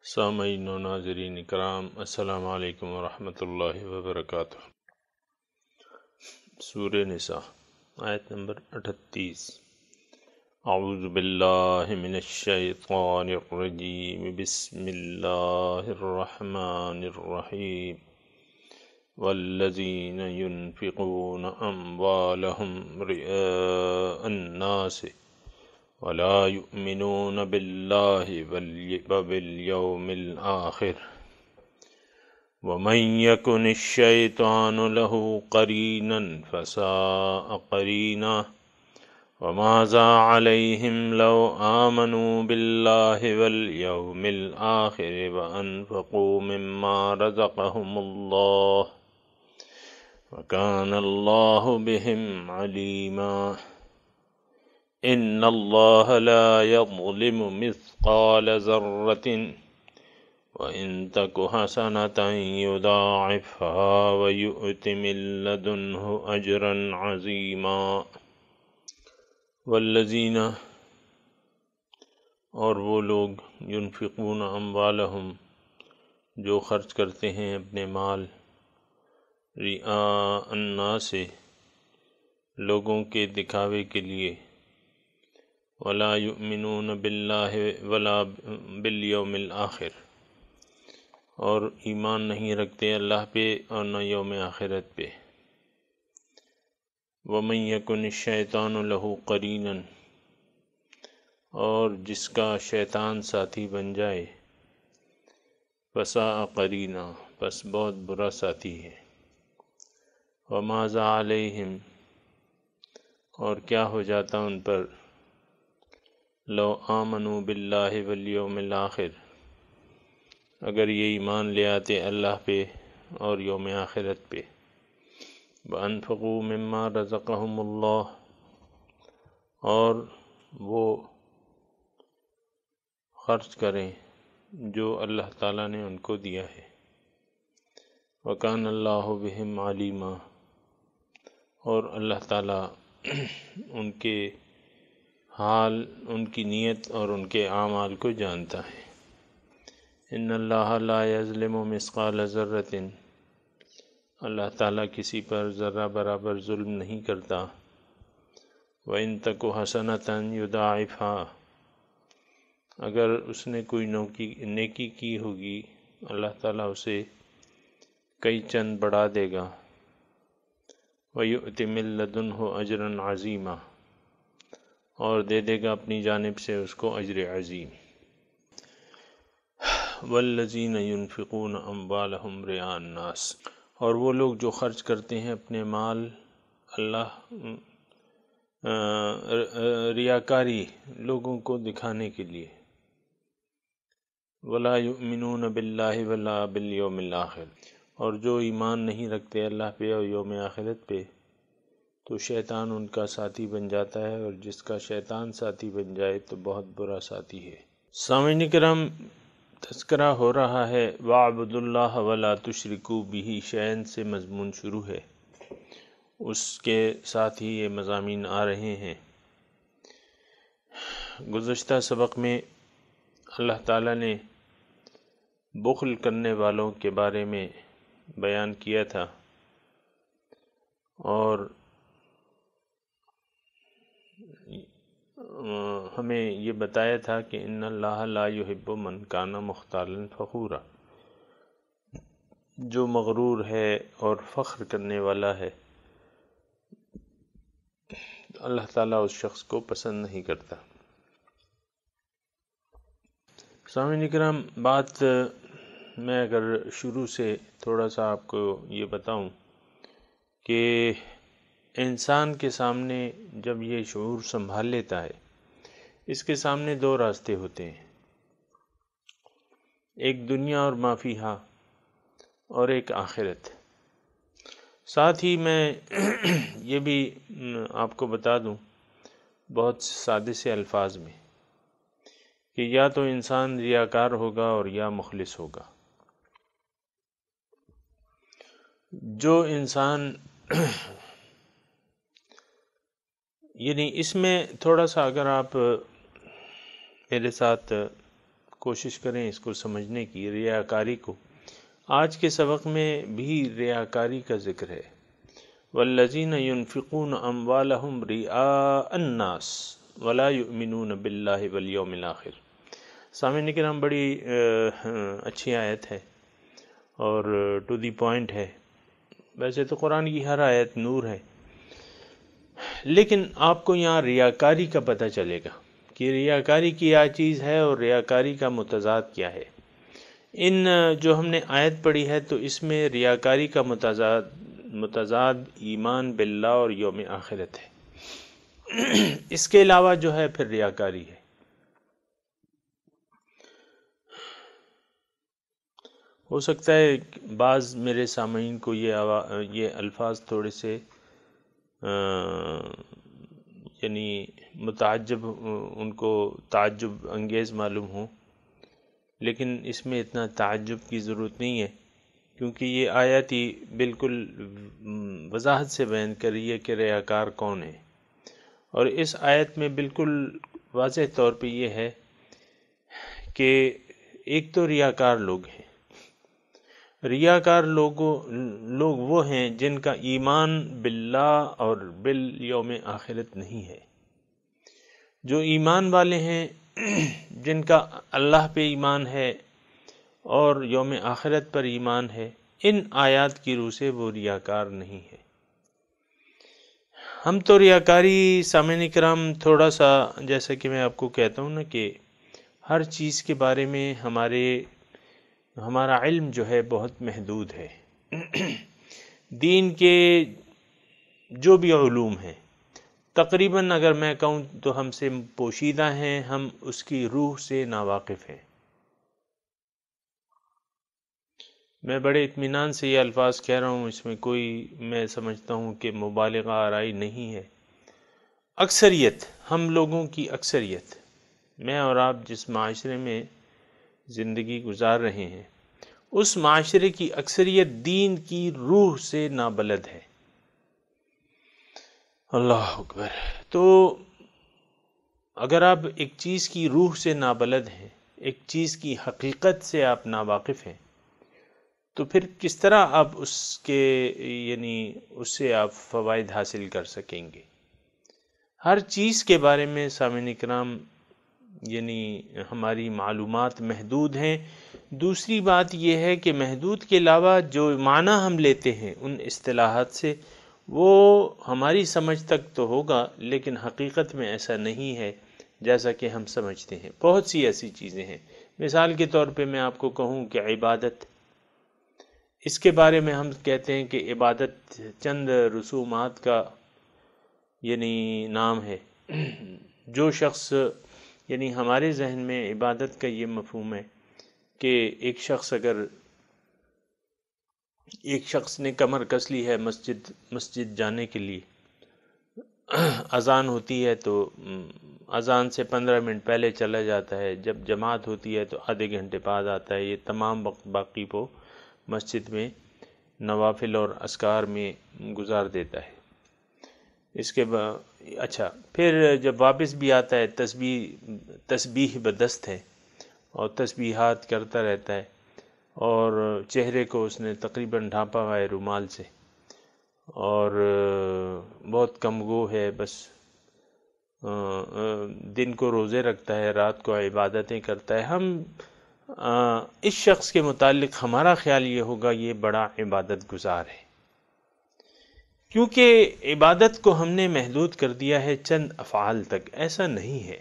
سامعین و ناظرین کرام، السلام علیکم ورحمۃ اللہ وبرکاتہ۔ سورہ نساء آیت نمبر 38۔ اعوذ باللہ من الشیطان الرجیم، بسم اللہ الرحمن الرحیم۔ والذین ينفقون اموالهم رئاء الناس ولا يؤمنون بالله وباليوم الآخر ومن يكن الشيطان له قرينا فساء قرينا وماذا عليهم لو آمنوا بالله واليوم الآخر وأنفقوا مما رزقهم الله وكان الله بهم عليما۔ ان اللہ لا یظلم مثقال ذرة وإن تک حسنة یضاعفها ویؤت من لدنہ اجرا عظیما۔ والذین، اور وہ لوگ، ينفقون اموالہم، جو خرچ کرتے ہیں اپنے مال، رئاء الناس، لوگوں کے دکھاوے کے لیے، ولا یؤمنون باللہ ولا بالیوم الآخر، اور ایمان نہیں رکھتے اللہ پہ اور نہ یوم آخرت پہ۔ ومن یکن الشیطان لہ قرینا، اور جس کا شیطان ساتھی بن جائے، فساء قرینا، پس بہت برا ساتھی ہے۔ وماذا علیہم، اور کیا ہو جاتا ان پر، لو آمنوا باللہ والیوم الآخر، اگر یہ ایمان لے آتے اللہ پہ اور یوم آخرت پہ۔ وَأَنفِقُوا مِمَّا رَزَقَهُمُ اللَّهُ، اور وہ خرچ کریں جو اللہ تعالیٰ نے ان کو دیا ہے۔ وَكَانَ اللَّهُ بِهِمْ عَلِيمًا، اور اللہ تعالیٰ ان کے حال، ان کی نیت اور ان کے اعمال کو جانتا ہے۔ ان اللہ لا یظلم مثقال ذرۃ، اللہ تعالیٰ کسی پر ذرہ برابر ظلم نہیں کرتا۔ وَإِن تَکُ حَسَنَةً یضاعفها، اگر اس نے کوئی نیکی کی ہوگی، اللہ تعالیٰ اسے کئی چند بڑھا دے گا۔ وَيُؤْتِ مِن لَّدُنْهُ أَجْرًا عَظِيمًا، اور دے دے گا اپنی جانب سے اس کو اجر عظیم۔ والذین ينفقون اموالهم رئاء الناس، اور وہ لوگ جو خرچ کرتے ہیں اپنے مال ریاکاری، لوگوں کو دکھانے کے لیے۔ ولا یؤمنون باللہ ولا بالیوم الآخر، اور جو ایمان نہیں رکھتے اللہ پہ اور یوم آخرت پہ، تو شیطان ان کا ساتھی بن جاتا ہے، اور جس کا شیطان ساتھی بن جائے تو بہت برا ساتھی ہے۔ سامعین کرام، تذکرہ ہو رہا ہے وَاعْبُدُوا اللَّهَ وَلَا تُشْرِكُوا بِهِ شَيْئًا سے مضمون شروع ہے، اس کے ساتھ ہی یہ مضامین آ رہے ہیں۔ گزشتہ سبق میں اللہ تعالیٰ نے بخل کرنے والوں کے بارے میں بیان کیا تھا، اور ہمیں یہ بتایا تھا کہ ان اللہ لا یحب من کان مختالا فخورا، جو مغرور ہے اور فخر کرنے والا ہے، اللہ تعالیٰ اس شخص کو پسند نہیں کرتا۔ سامعین کرام، بات میں اگر شروع سے تھوڑا سا آپ کو یہ بتاؤں کہ انسان کے سامنے جب یہ شعور سنبھال لیتا ہے، اس کے سامنے دو راستے ہوتے ہیں، ایک دنیا اور ما فیہا، اور ایک آخرت۔ ساتھ ہی میں یہ بھی آپ کو بتا دوں بہت سادے سے الفاظ میں کہ یا تو انسان ریاکار ہوگا اور یا مخلص ہوگا۔ جو انسان یعنی اس میں تھوڑا سا اگر آپ میرے ساتھ کوشش کریں اس کو سمجھنے کی، ریاکاری کو۔ آج کے سبق میں بھی ریاکاری کا ذکر ہے۔ والذین ينفقون اموالهم رئاء الناس ولا يؤمنون باللہ والیوم الآخر۔ سامعین کرام، بڑی اچھی آیت ہے اور ٹو دی پوائنٹ ہے۔ ویسے تو قرآن کی ہر آیت نور ہے، لیکن آپ کو یہاں ریاکاری کا پتہ چلے گا کہ ریاکاری کیا چیز ہے اور ریاکاری کا متضاد کیا ہے۔ جو ہم نے آیت پڑھی ہے تو اس میں ریاکاری کا متضاد ایمان باللہ اور یوم آخرت ہے۔ اس کے علاوہ جو ہے پھر ریاکاری ہے۔ ہو سکتا ہے بعض میرے سامعین کو یہ الفاظ تھوڑے سے یعنی متعجب، ان کو تعجب انگیز معلوم ہوں، لیکن اس میں اتنا تعجب کی ضرورت نہیں ہے، کیونکہ یہ آیت ہی بالکل وضاحت سے بیان کر رہی ہے کہ ریاکار کون ہے۔ اور اس آیت میں بالکل واضح طور پہ یہ ہے کہ ایک تو ریاکار لوگ ہیں۔ ریاکار لوگ وہ ہیں جن کا ایمان باللہ اور بالیوم آخرت نہیں ہے۔ جو ایمان والے ہیں، جن کا اللہ پہ ایمان ہے اور یوم آخرت پر ایمان ہے، ان آیات کی روح سے وہ ریاکار نہیں ہے۔ ہم تو ریاکاری سامعین کرام تھوڑا سا، جیسا کہ میں آپ کو کہتا ہوں نا کہ ہر چیز کے بارے میں ہمارا علم جو ہے بہت محدود ہے۔ دین کے جو بھی علوم ہیں تقریباً اگر میں کہوں تو ہم سے پوشیدہ ہیں، ہم اس کی روح سے ناواقف ہیں۔ میں بڑے اطمینان سے یہ الفاظ کہہ رہا ہوں، اس میں کوئی، میں سمجھتا ہوں کہ مبالغہ آرائی نہیں ہے۔ اکثریت، ہم لوگوں کی اکثریت، میں اور آپ جس معاشرے میں زندگی گزار رہے ہیں، اس معاشرے کی اکثریت دین کی روح سے نابلد ہے۔ اللہ اکبر۔ تو اگر آپ ایک چیز کی روح سے نابلد ہیں، ایک چیز کی حقیقت سے آپ ناواقف ہیں، تو پھر کس طرح آپ اس سے آپ فوائد حاصل کر سکیں گے؟ ہر چیز کے بارے میں سامعین کرام ہماری معلومات محدود ہیں۔ دوسری بات یہ ہے کہ محدود کے علاوہ جو معنی ہم لیتے ہیں ان اصطلاحات سے، وہ ہماری سمجھ تک تو ہوگا، لیکن حقیقت میں ایسا نہیں ہے جیسا کہ ہم سمجھتے ہیں۔ بہت سی ایسی چیزیں ہیں۔ مثال کے طور پہ میں آپ کو کہوں کہ عبادت، اس کے بارے میں ہم کہتے ہیں کہ عبادت چند رسومات کا نام ہے۔ جو شخص ہمارے ذہن میں عبادت کا یہ مفہوم ہے کہ ایک شخص نے کمر کس لی ہے مسجد جانے کے لیے، اذان ہوتی ہے تو اذان سے 15 منٹ پہلے چلا جاتا ہے، جب جماعت ہوتی ہے تو آدھے گھنٹے بعد آتا ہے، یہ تمام وقت باقی وہ مسجد میں نوافل اور اذکار میں گزار دیتا ہے۔ اس کے بعد پھر جب واپس بھی آتا ہے تسبیح بدست ہے اور تسبیحات کرتا رہتا ہے، اور چہرے کو اس نے تقریباً ڈھانپا ہوا ہے رومال سے، اور بہت کم گو ہے، بس دن کو روزے رکھتا ہے، رات کو عبادتیں کرتا ہے۔ ہم اس شخص کے متعلق ہمارا خیال یہ ہوگا یہ بڑا عبادت گزار ہے، کیونکہ عبادت کو ہم نے محدود کر دیا ہے چند افعال تک۔ ایسا نہیں ہے،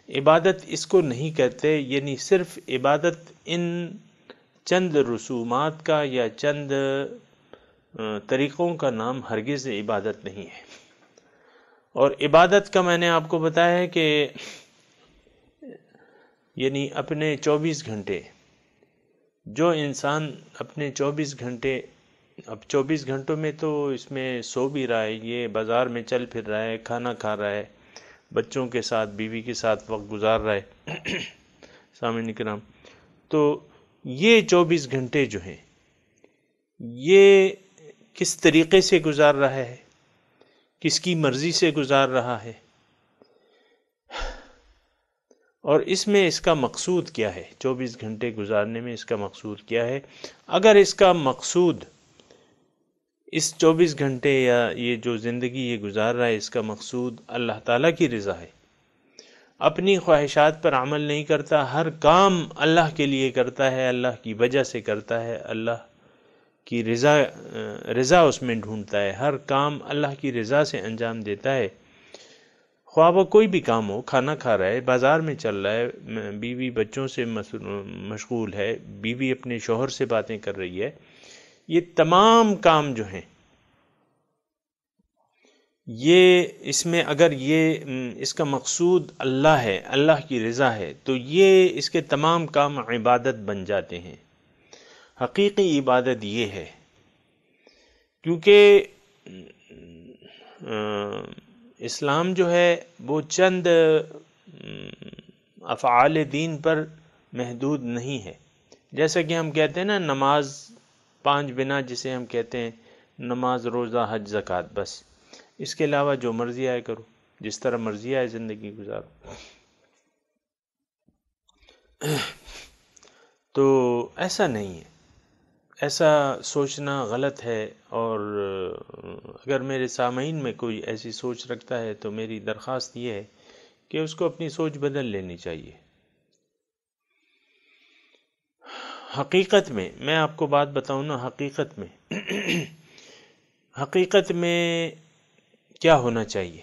عبادت اس کو نہیں کہتے، صرف عبادت ان چند رسومات کا یا چند طریقوں کا نام ہرگز عبادت نہیں ہے۔ اور عبادت کا میں نے آپ کو بتایا ہے کہ اپنے 24 گھنٹے، جو انسان اپنے 24 گھنٹے، اب 24 گھنٹوں میں تو اس میں سو بھی رہا ہے، یہ بازار میں چل پھر رہا ہے، کھانا کھا رہا ہے، بچوں کے ساتھ، بیوی کے ساتھ وقت گزار رہا ہے۔ سامعین کرام، تو یہ 24 گھنٹے جو ہیں یہ کس طریقے سے گزار رہا ہے، کس کی مرضی سے گزار رہا ہے، اور اس میں اس کا مقصود کیا ہے، 24 گھنٹے گزارنے میں اس کا مقصود کیا ہے؟ اگر اس کا مقصود اس 24 گھنٹے یا یہ جو زندگی یہ گزار رہا ہے اس کا مقصود اللہ تعالیٰ کی رضا ہے، اپنی خواہشات پر عمل نہیں کرتا، ہر کام اللہ کے لیے کرتا ہے، اللہ کی وجہ سے کرتا ہے، اللہ کی رضا اس میں ڈھونڈتا ہے، ہر کام اللہ کی رضا سے انجام دیتا ہے، خواہ وہ کوئی بھی کام ہو، کھانا کھا رہا ہے، بازار میں چل رہا ہے، بیوی بچوں سے مشغول ہے، بیوی اپنے شوہر سے باتیں کر رہی ہے، یہ تمام کام جو ہیں یہ اس میں اگر اس کا مقصود اللہ ہے، اللہ کی رضا ہے، تو یہ اس کے تمام کام عبادت بن جاتے ہیں۔ حقیقی عبادت یہ ہے، کیونکہ اسلام جو ہے وہ چند افعال دین پر محدود نہیں ہے، جیسا کہ ہم کہتے ہیں نا نماز 5 بنا، جسے ہم کہتے ہیں نماز، روزہ، حج، زکوٰۃ، بس اس کے علاوہ جو مرضی آئے کرو، جس طرح مرضی آئے زندگی گزارو۔ تو ایسا نہیں ہے، ایسا سوچنا غلط ہے، اور اگر میرے سامعین میں کوئی ایسی سوچ رکھتا ہے تو میری درخواست یہ ہے کہ اس کو اپنی سوچ بدل لینی چاہیے۔ حقیقت میں آپ کو بات بتاؤں نا، حقیقت میں کیا ہونا چاہیے؟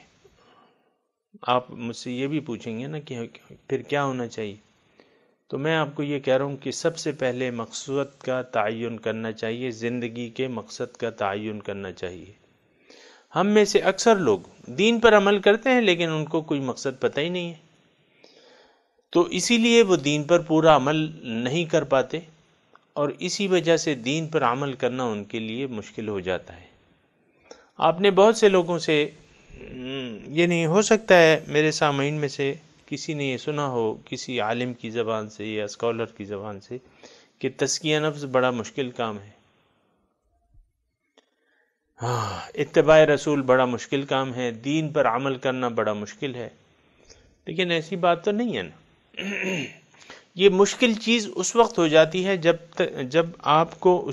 آپ مجھ سے یہ بھی پوچھیں گے نا کہ پھر کیا ہونا چاہیے، تو میں آپ کو یہ کہہ رہا ہوں کہ سب سے پہلے مقصد کا تعین کرنا چاہیے، زندگی کے مقصد کا تعین کرنا چاہیے۔ ہم میں سے اکثر لوگ دین پر عمل کرتے ہیں لیکن ان کو کوئی مقصد پتہ ہی نہیں ہے، تو اسی لیے وہ دین پر پورا عمل نہیں کر پاتے، اور اسی وجہ سے دین پر عمل کرنا ان کے لیے مشکل ہو جاتا ہے۔ آپ نے بہت سے لوگوں سے، یہ نہیں ہو سکتا ہے میرے سامعین میں سے کسی نے یہ سنا ہو کسی عالم کی زبان سے یا اسکالر کی زبان سے کہ تزکیہ نفس بڑا مشکل کام ہے، اتباع رسول بڑا مشکل کام ہے، دین پر عمل کرنا بڑا مشکل ہے، لیکن ایسی بات تو نہیں ہے نا۔ یہ مشکل چیز اس وقت ہو جاتی ہے جب آپ کو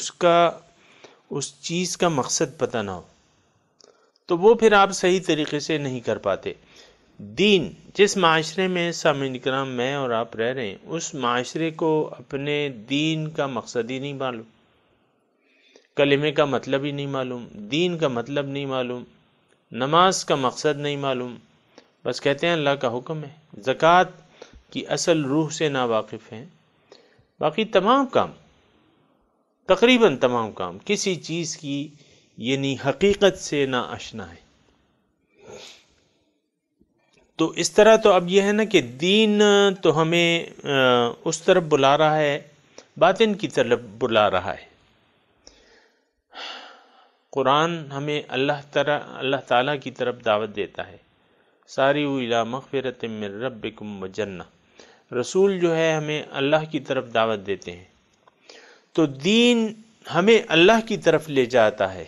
اس چیز کا مقصد پتہ نہ ہو، تو وہ پھر آپ صحیح طریقے سے نہیں کر پاتے۔ دین جس معاشرے میں سامعین کرام میں اور آپ رہ رہے ہیں، اس معاشرے کو اپنے دین کا مقصد ہی نہیں معلوم، کلمے کا مطلب ہی نہیں معلوم، دین کا مطلب نہیں معلوم، نماز کا مقصد نہیں معلوم، بس کہتے ہیں اللہ کا حکم ہے، زکوٰۃ کی اصل روح سے ناواقف ہیں، باقی تمام کام، تقریباً تمام کام کسی چیز کی یعنی حقیقت سے نا آشنا ہے۔ تو اس طرح تو اب یہ ہے نا کہ دین تو ہمیں اس طرف بلا رہا ہے، باطن کی طرف بلا رہا ہے۔ قرآن ہمیں اللہ تعالیٰ کی طرف دعوت دیتا ہے، ساریعوا الی مغفرۃ من ربکم وجنہ، رسول جو ہے ہمیں اللہ کی طرف دعوت دیتے ہیں، تو دین ہمیں اللہ کی طرف لے جاتا ہے۔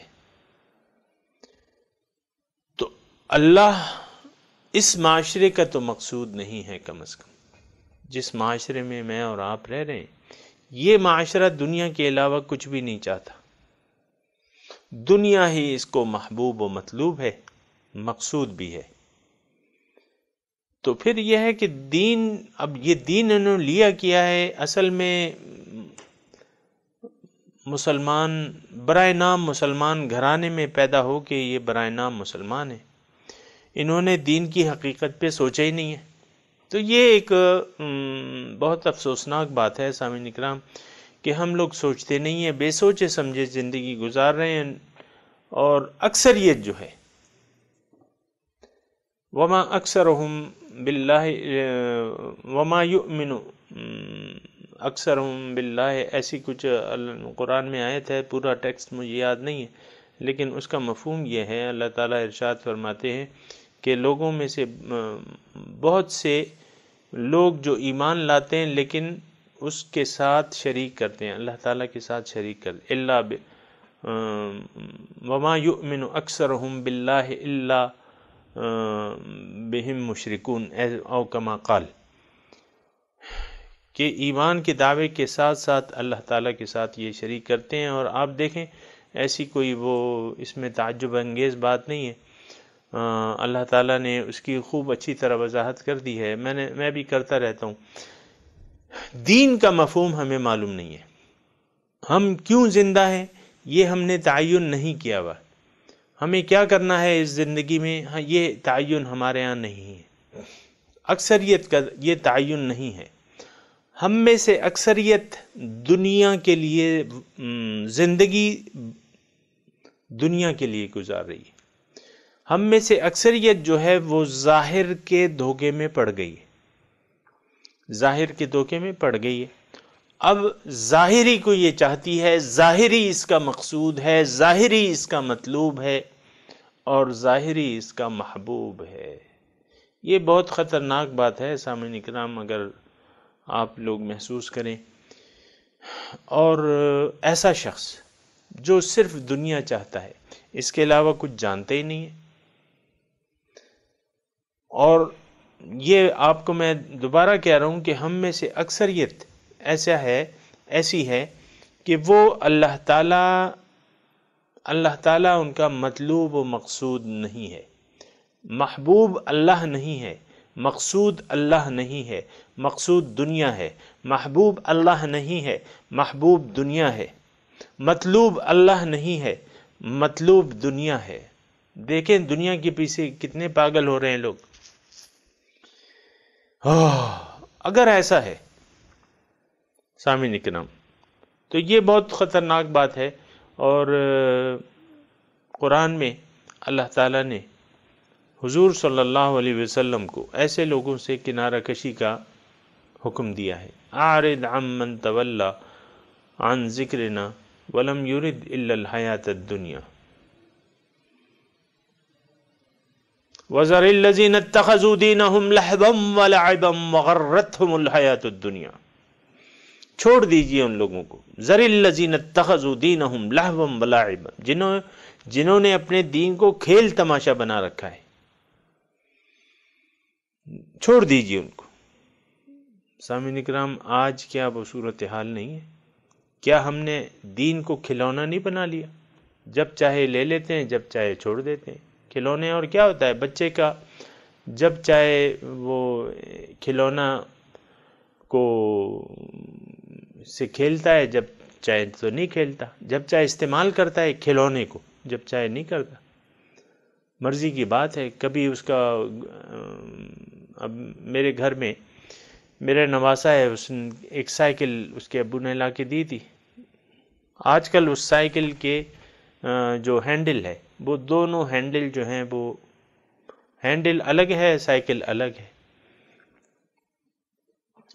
تو اللہ اس معاشرے کا تو مقصود نہیں ہے، کم از کم جس معاشرے میں میں اور آپ رہ رہے ہیں، یہ معاشرہ دنیا کے علاوہ کچھ بھی نہیں چاہتا، دنیا ہی اس کو محبوب و مطلوب ہے، مقصود بھی ہے۔ تو پھر یہ ہے کہ اب یہ دین انہوں نے لیا کیا ہے، اصل میں مسلمان برائے نام مسلمان گھرانے میں پیدا ہو کے یہ برائے نام مسلمان ہیں، انہوں نے دین کی حقیقت پہ سوچا ہی نہیں ہے۔ تو یہ ایک بہت افسوسناک بات ہے سامعین اکرام کہ ہم لوگ سوچتے نہیں ہیں، بے سوچے سمجھے زندگی گزار رہے ہیں، اور اکثریت جو ہے وما اکثرہم باللہ وما یؤمن اکثرہم باللہ، ایسی کچھ قرآن میں آیت ہے، پورا ٹیکسٹ مجھے یاد نہیں ہے، لیکن اس کا مفہوم یہ ہے، اللہ تعالیٰ ارشاد فرماتے ہیں کہ لوگوں میں سے بہت سے لوگ جو ایمان لاتے ہیں لیکن اس کے ساتھ شریک کرتے ہیں، اللہ تعالیٰ کے ساتھ شریک کرتے ہیں، وما یؤمن اکثرہم باللہ الا بہم مشرکون، او کما قال۔ کہ ایمان کے دعوے کے ساتھ ساتھ اللہ تعالیٰ کے ساتھ یہ شریک کرتے ہیں۔ اور آپ دیکھیں ایسی کوئی وہ اس میں تعجب انگیز بات نہیں ہے، اللہ تعالیٰ نے اس کی خوب اچھی طرح وضاحت کر دی ہے، میں بھی کرتا رہتا ہوں۔ دین کا مفہوم ہمیں معلوم نہیں ہے، ہم کیوں زندہ ہیں یہ ہم نے تعین نہیں کیا ہوا، ہمیں کیا کرنا ہے اس زندگی میں یہ تعین ہمارے ہاں نہیں ہے، اکثریت کا یہ تعین نہیں ہے۔ ہم میں سے اکثریت دنیا کے لیے زندگی دنیا کے لیے گزار رہی ہے، ہم میں سے اکثریت جو ہے وہ ظاہر کے دھوکے میں پڑ گئی ہے، ظاہر کے دھوکے میں پڑ گئی ہے۔ اب ظاہری کو یہ چاہتی ہے، ظاہری اس کا مقصود ہے، ظاہری اس کا مطلوب ہے، اور ظاہری اس کا محبوب ہے۔ یہ بہت خطرناک بات ہے سامعین کرام، اگر آپ لوگ محسوس کریں۔ اور ایسا شخص جو صرف دنیا چاہتا ہے، اس کے علاوہ کچھ جانتے ہی نہیں ہے، اور یہ آپ کو میں دوبارہ کہہ رہا ہوں کہ ہم میں سے اکثریت ایسی ہے کہ وہ اللہ تعالیٰ ان کا مطلوب و مقصود نہیں ہے، محبوب اللہ نہیں ہے، مقصود اللہ نہیں ہے، مقصود دنیا ہے، محبوب اللہ نہیں ہے، محبوب دنیا ہے، مطلوب اللہ نہیں ہے، مطلوب دنیا ہے۔ دیکھیں دنیا کے پیچھے کتنے پاگل ہو رہے ہیں لوگ۔ اگر ایسا ہے سامعین کرام تو یہ بہت خطرناک بات ہے، اور قرآن میں اللہ تعالیٰ نے حضور صلی اللہ علیہ وسلم کو ایسے لوگوں سے کنارہ کشی کا حکم دیا ہے۔ اعرض عمن تولی عن ذکرنا ولم یرد الا الحیاۃ الدنیا وذر الذین اتخذوا دینہم لہوا ولعبا وغرتہم الحیاۃ الدنیا۔ چھوڑ دیجئے ان لوگوں کو، ذر الذین اتخذوا دینہم لہوا ولعبا، جنہوں نے اپنے دین کو کھیل تماشا بنا رکھا ہے، چھوڑ دیجئے ان کو۔ سامعین اکرام آج کیا وہ صورتحال نہیں ہے؟ کیا ہم نے دین کو کھلونا نہیں بنا لیا؟ جب چاہے لے لیتے ہیں، جب چاہے چھوڑ دیتے ہیں۔ کھلونے، اور کیا ہوتا ہے بچے کا، جب چاہے وہ کھلونا کو سے کھیلتا ہے، جب چاہے تو نہیں کھیلتا، جب چاہے استعمال کرتا ہے کھلونے کو، جب چاہے نہیں کرتا، مرضی کی بات ہے۔ کبھی اس کا اب میرے گھر میں میرا نواسا ہے، اس نے ایک سائیکل اس کے ابو نے لا کے دی تھی۔ آج کل اس سائیکل کے جو ہینڈل ہے، وہ دونوں ہینڈل جو ہیں وہ ہینڈل الگ ہے، سائیکل الگ ہے۔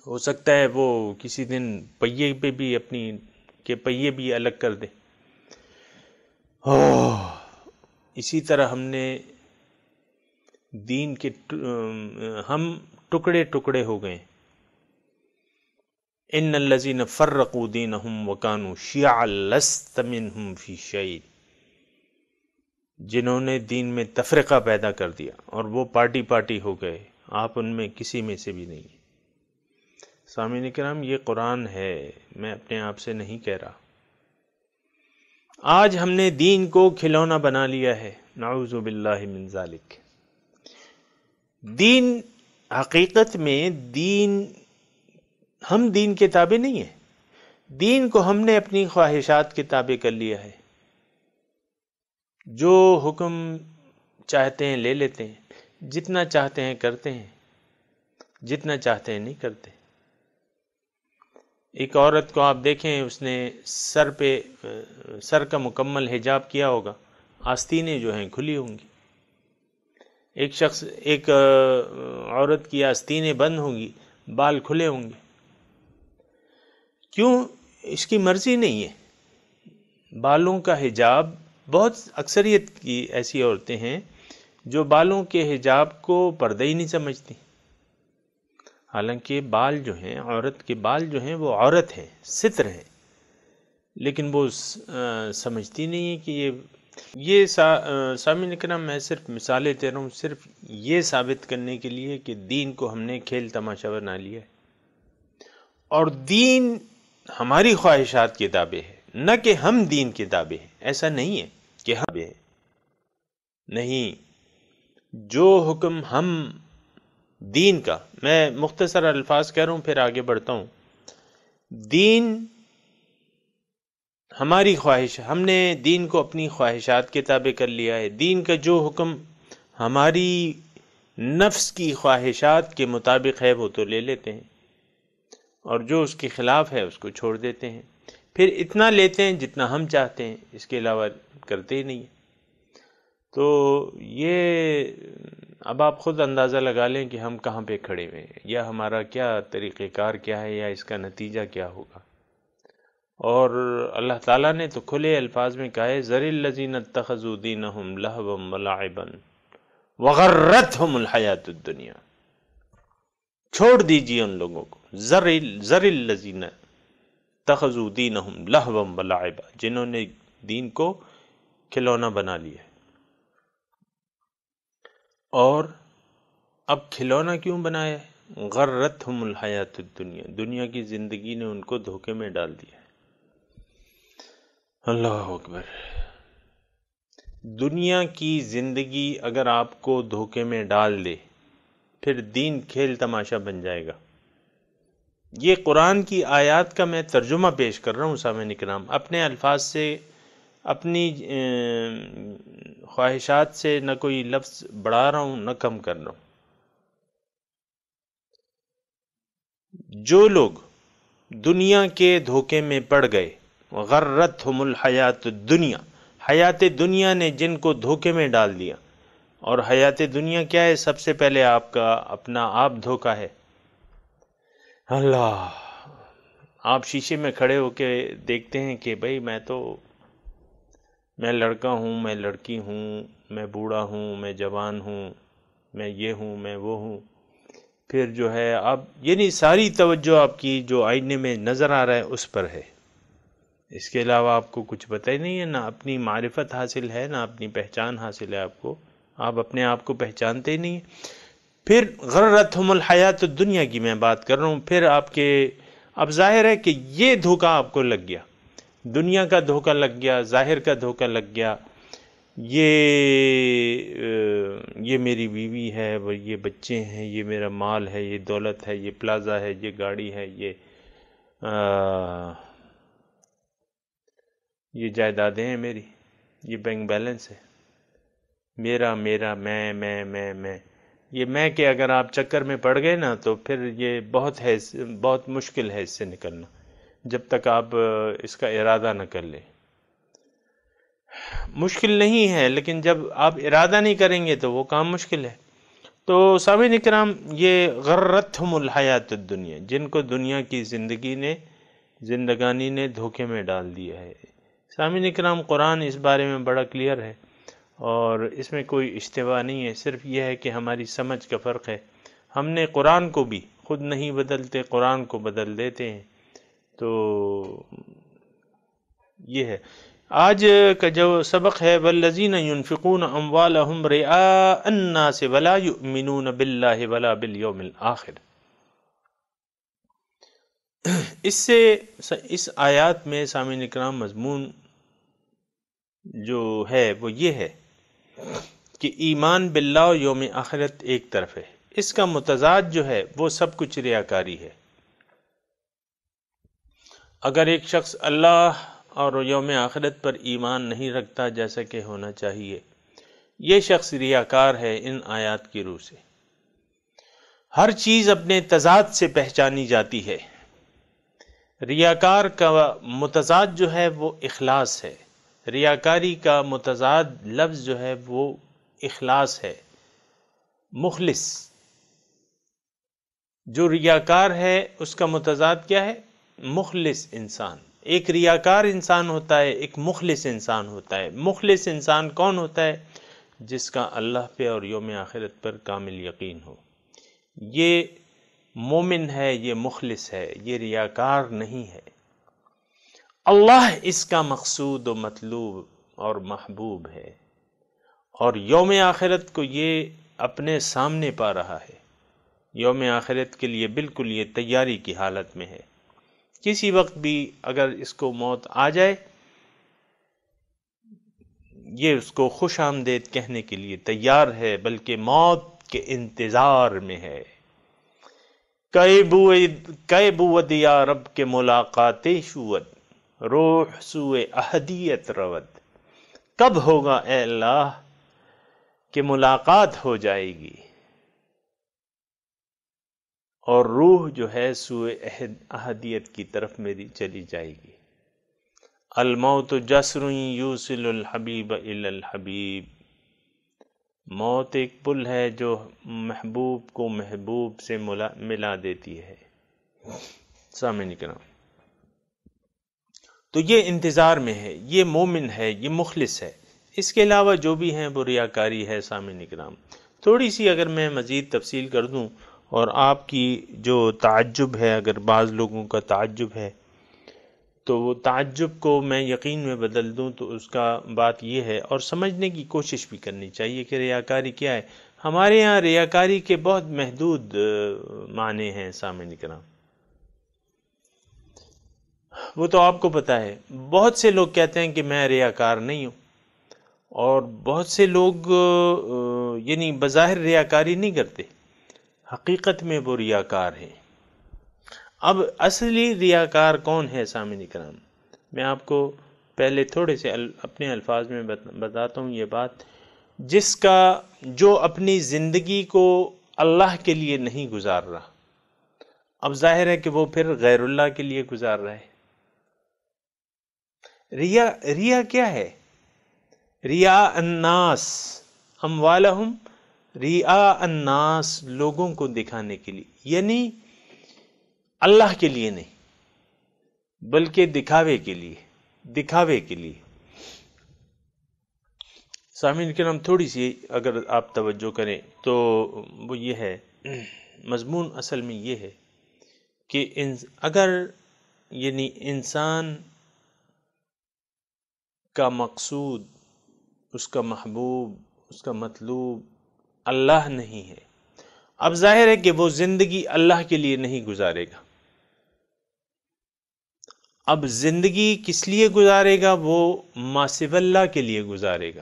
ہو سکتا ہے وہ کسی دن پہیے پہ بھی پہیے بھی الگ کر دے۔ اسی طرح ہم نے دین کے ہم ٹکڑے ٹکڑے ہو گئے۔ ان الذین فرقوا دینہم وکانوا شیعا لست منہم فی شیء، جنہوں نے دین میں تفرقہ پیدا کر دیا اور وہ پارٹی ہو گئے، آپ ان میں کسی میں سے بھی نہیں۔ سامعین کرام یہ قرآن ہے، میں اپنے آپ سے نہیں کہہ رہا۔ آج ہم نے دین کو کھلونا بنا لیا ہے، نعوذ باللہ من ذالک۔ دین حقیقت میں ہم دین کے تابع نہیں ہیں، دین کو ہم نے اپنی خواہشات کے تابع کر لیا ہے۔ جو حکم چاہتے ہیں لے لیتے ہیں، جتنا چاہتے ہیں کرتے ہیں، جتنا چاہتے ہیں نہیں کرتے۔ ایک عورت کو آپ دیکھیں، اس نے سر کا مکمل حجاب کیا ہوگا، آستینیں جو ہیں کھلی ہوں گی۔ ایک عورت کی آستینیں بند ہوں گی، بال کھلے ہوں گے۔ کیوں؟ اس کی مرضی نہیں ہے۔ بالوں کا حجاب، بہت اکثریت کی ایسی عورتیں ہیں جو بالوں کے حجاب کو پردہ ہی نہیں سمجھتی، حالانکہ بال جو ہیں، عورت کے بال جو ہیں وہ عورت ہیں، ستر ہیں، لیکن وہ سمجھتی نہیں ہے کہ یہ سامعین کرام میں صرف مثالیں دے رہا ہوں، صرف یہ ثابت کرنے کے لیے کہ دین کو ہم نے کھیل تماشا بنا لیا ہے۔ اور دین ہماری خواہشات کے تابع ہے، نہ کہ ہم دین کے تابع ہیں۔ ایسا نہیں ہے کہ ہم ہیں، نہیں، جو حکم ہم دین کا، میں مختصر الفاظ کہہ رہا ہوں پھر آگے بڑھتا ہوں، دین ہماری خواہش، ہم نے دین کو اپنی خواہشات کے تابع کر لیا ہے۔ دین کا جو حکم ہماری نفس کی خواہشات کے مطابق ہے وہ تو لے لیتے ہیں، اور جو اس کے خلاف ہے اس کو چھوڑ دیتے ہیں۔ پھر اتنا لیتے ہیں جتنا ہم چاہتے ہیں، اس کے علاوہ کرتے ہی نہیں ہیں۔ تو یہ اب آپ خود اندازہ لگا لیں کہ ہم کہاں پہ کھڑے ہوئے ہیں، یا ہمارا کیا طریقہ کار کیا ہے، یا اس کا نتیجہ کیا ہوگا۔ اور اللہ تعالیٰ نے تو کھلے الفاظ میں کہا ہے ذر الذین اتخذوا دینہم لہوا ولعبا وغرتہم الحیات الدنیا، چھوڑ دیجیے ان لوگوں کو، ذر الذین اتخذوا دینہم لہوا ولعبا، جنہوں نے دین کو کھلونا بنا لیا ہے۔ اور اب کھلونا کیوں بنایا ہے؟ غرتہم الحیات الدنیا، دنیا کی زندگی نے ان کو دھوکے میں ڈال دیا ہے۔ اللہ اکبر۔ دنیا کی زندگی اگر آپ کو دھوکے میں ڈال دے، پھر دین کھیل تماشا بن جائے گا۔ یہ قرآن کی آیات کا میں ترجمہ پیش کر رہا ہوں سامعین کرام، اپنے الفاظ سے، اپنی خواہشات سے نہ کوئی لفظ بڑھا رہا ہوں نہ کم کر رہا ہوں۔ جو لوگ دنیا کے دھوکے میں پڑ گئے، غرتہم الحیات الدنیا، حیات دنیا نے جن کو دھوکے میں ڈال دیا، اور حیات دنیا کیا ہے؟ سب سے پہلے آپ کا اپنا آپ دھوکا ہے۔ اللہ، آپ شیشے میں کھڑے ہو کے دیکھتے ہیں کہ بھئی میں لڑکا ہوں، میں لڑکی ہوں، میں بوڑھا ہوں، میں جوان ہوں، میں یہ ہوں، میں وہ ہوں۔ پھر جو ہے آپ یعنی ساری توجہ آپ کی جو آئینے میں نظر آ رہا ہے اس پر ہے، اس کے علاوہ آپ کو کچھ پتہ ہی نہیں ہے، نہ اپنی معرفت حاصل ہے، نہ اپنی پہچان حاصل ہے آپ کو، آپ اپنے آپ کو پہچانتے ہی نہیں ہیں۔ پھر غرتہم الحیات الدنیا کی میں بات کر رہا ہوں، پھر آپ کے اب ظاہر ہے کہ یہ دھوکہ آپ کو لگ گیا، دنیا کا دھوکہ لگ گیا، ظاہر کا دھوکہ لگ گیا، یہ میری بیوی ہے، یہ بچے ہیں، یہ میرا مال ہے، یہ دولت ہے، یہ پلازا ہے، یہ گاڑی ہے، یہ جائیدادیں ہیں میری، یہ بینک بیلنس ہے میرا، میں یہ میں کہ اگر آپ چکر میں پڑ گئے نا تو پھر یہ بہت مشکل ہے اس سے نکلنا، جب تک آپ اس کا ارادہ نہ کر لیں۔ مشکل نہیں ہے، لیکن جب آپ ارادہ نہیں کریں گے تو وہ کام مشکل ہے۔ تو سامعین اکرام، یہ غرتہم الحیات الدنیا، جن کو دنیا کی زندگانی نے دھوکے میں ڈال دیا ہے۔ سامعین اکرام، قرآن اس بارے میں بڑا کلیئر ہے، اور اس میں کوئی اشتباہ نہیں ہے، صرف یہ ہے کہ ہماری سمجھ کا فرق ہے۔ ہم نے قرآن کو بھی خود نہیں بدلتے، قرآن کو بدل دیتے ہیں۔ تو یہ ہے آج کا جو سبق ہے، والذین ينفقون اموالهم رئاء الناس ولا يؤمنون باللہ ولا بالیوم الآخر۔ اس آیات میں سامعین اکرام مضمون جو ہے وہ یہ ہے کہ ایمان باللہ اور یوم آخرت ایک طرف ہے، اس کا متضاد جو ہے وہ سب کچھ ریاکاری ہے۔ اگر ایک شخص اللہ اور یوم آخرت پر ایمان نہیں رکھتا جیسا کہ ہونا چاہیے، یہ شخص ریاکار ہے ان آیات کی روح سے۔ ہر چیز اپنے تضاد سے پہچانی جاتی ہے۔ ریاکار کا متضاد جو ہے وہ اخلاص ہے، ریاکاری کا متضاد لفظ جو ہے وہ اخلاص ہے، مخلص۔ جو ریاکار ہے اس کا متضاد کیا ہے؟ مخلص انسان۔ ایک ریاکار انسان ہوتا ہے، ایک مخلص انسان ہوتا ہے۔ مخلص انسان کون ہوتا ہے؟ جس کا اللہ پہ اور یوم آخرت پر کامل یقین ہو، یہ مومن ہے، یہ مخلص ہے، یہ ریاکار نہیں ہے۔ اللہ اس کا مقصود و مطلوب اور محبوب ہے، اور یوم آخرت کو یہ اپنے سامنے پا رہا ہے، یوم آخرت کے لیے بالکل یہ تیاری کی حالت میں ہے۔ کسی وقت بھی اگر اس کو موت آ جائے، یہ اس کو خوش آمدید کہنے کے لیے تیار ہے، بلکہ موت کے انتظار میں ہے۔ کئے بود یا رب کے ملاقات شود، روح سوئے احدیت رود۔ کب ہوگا اے اللہ کہ ملاقات ہو جائے گی اور روح جو ہے سوئے احدیت کی طرف میری چلی جائے گی۔ الموت جسر یوصل الحبیب الی الحبیب، موت ایک پل ہے جو محبوب کو محبوب سے ملا دیتی ہے۔ سامعین کرام، تو یہ انتظار میں ہے، یہ مومن ہے، یہ مخلص ہے۔ اس کے علاوہ جو بھی ہیں وہ ریاکاری ہے۔ سامعین کرام، تھوڑی سی اگر میں مزید تفصیل کر دوں اور آپ کی جو تعجب ہے، اگر بعض لوگوں کا تعجب ہے تو وہ تعجب کو میں یقین میں بدل دوں، تو اس کا بات یہ ہے، اور سمجھنے کی کوشش بھی کرنی چاہیے کہ ریاکاری کیا ہے۔ ہمارے ہاں ریاکاری کے بہت محدود معنی ہیں۔ سامعین کرام، وہ تو آپ کو پتہ ہے، بہت سے لوگ کہتے ہیں کہ میں ریاکار نہیں ہوں، اور بہت سے لوگ یعنی بظاہر ریاکاری نہیں کرتے، حقیقت میں وہ ریاکار ہیں۔ اب اصلی ریاکار کون ہے؟ سامعین کرام، میں آپ کو پہلے تھوڑے سے اپنے الفاظ میں بتاتا ہوں یہ بات۔ جس کا جو اپنی زندگی کو اللہ کے لیے نہیں گزار رہا، اب ظاہر ہے کہ وہ پھر غیر اللہ کے لیے گزار رہا ہے۔ ریا کیا ہے؟ ریا الناس اموالہم، ریا الناس لوگوں کو دکھانے کے لیے، یعنی اللہ کے لیے نہیں بلکہ دکھاوے کے لیے۔ سامعین کرام، تھوڑی سی اگر آپ توجہ کریں تو وہ یہ ہے، مضمون اصل میں یہ ہے کہ اگر یعنی انسان کا مقصود، اس کا محبوب، اس کا مطلوب اللہ نہیں ہے، اب ظاہر ہے کہ وہ زندگی اللہ کے لیے نہیں گزارے گا۔ اب زندگی کس لیے گزارے گا؟ وہ ما سوی اللہ کے لیے گزارے گا۔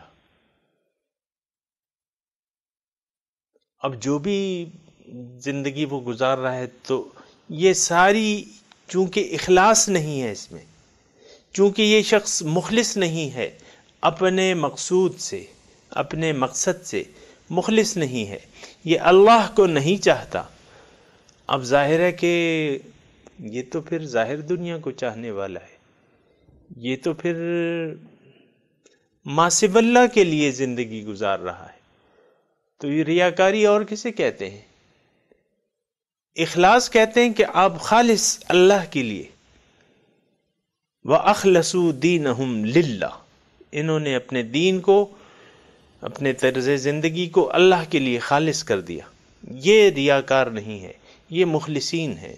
اب جو بھی زندگی وہ گزار رہا ہے، تو یہ ساری چونکہ اخلاص نہیں ہے اس میں، چونکہ یہ شخص مخلص نہیں ہے، اپنے مقصود سے، اپنے مقصد سے مخلص نہیں ہے، یہ اللہ کو نہیں چاہتا، اب ظاہر ہے کہ یہ تو پھر ظاہر دنیا کو چاہنے والا ہے، یہ تو پھر ما سوی اللہ کے لیے زندگی گزار رہا ہے۔ تو یہ ریاکاری اور کسے کہتے ہیں؟ اخلاص کہتے ہیں کہ آپ خالص اللہ کے لیے، وَأَخْلَصُوا دِينَهُمْ لِلَّهِ، انہوں نے اپنے دین کو، اپنے طرز زندگی کو اللہ کے لیے خالص کر دیا۔ یہ ریاکار نہیں ہے، یہ مخلصین ہے۔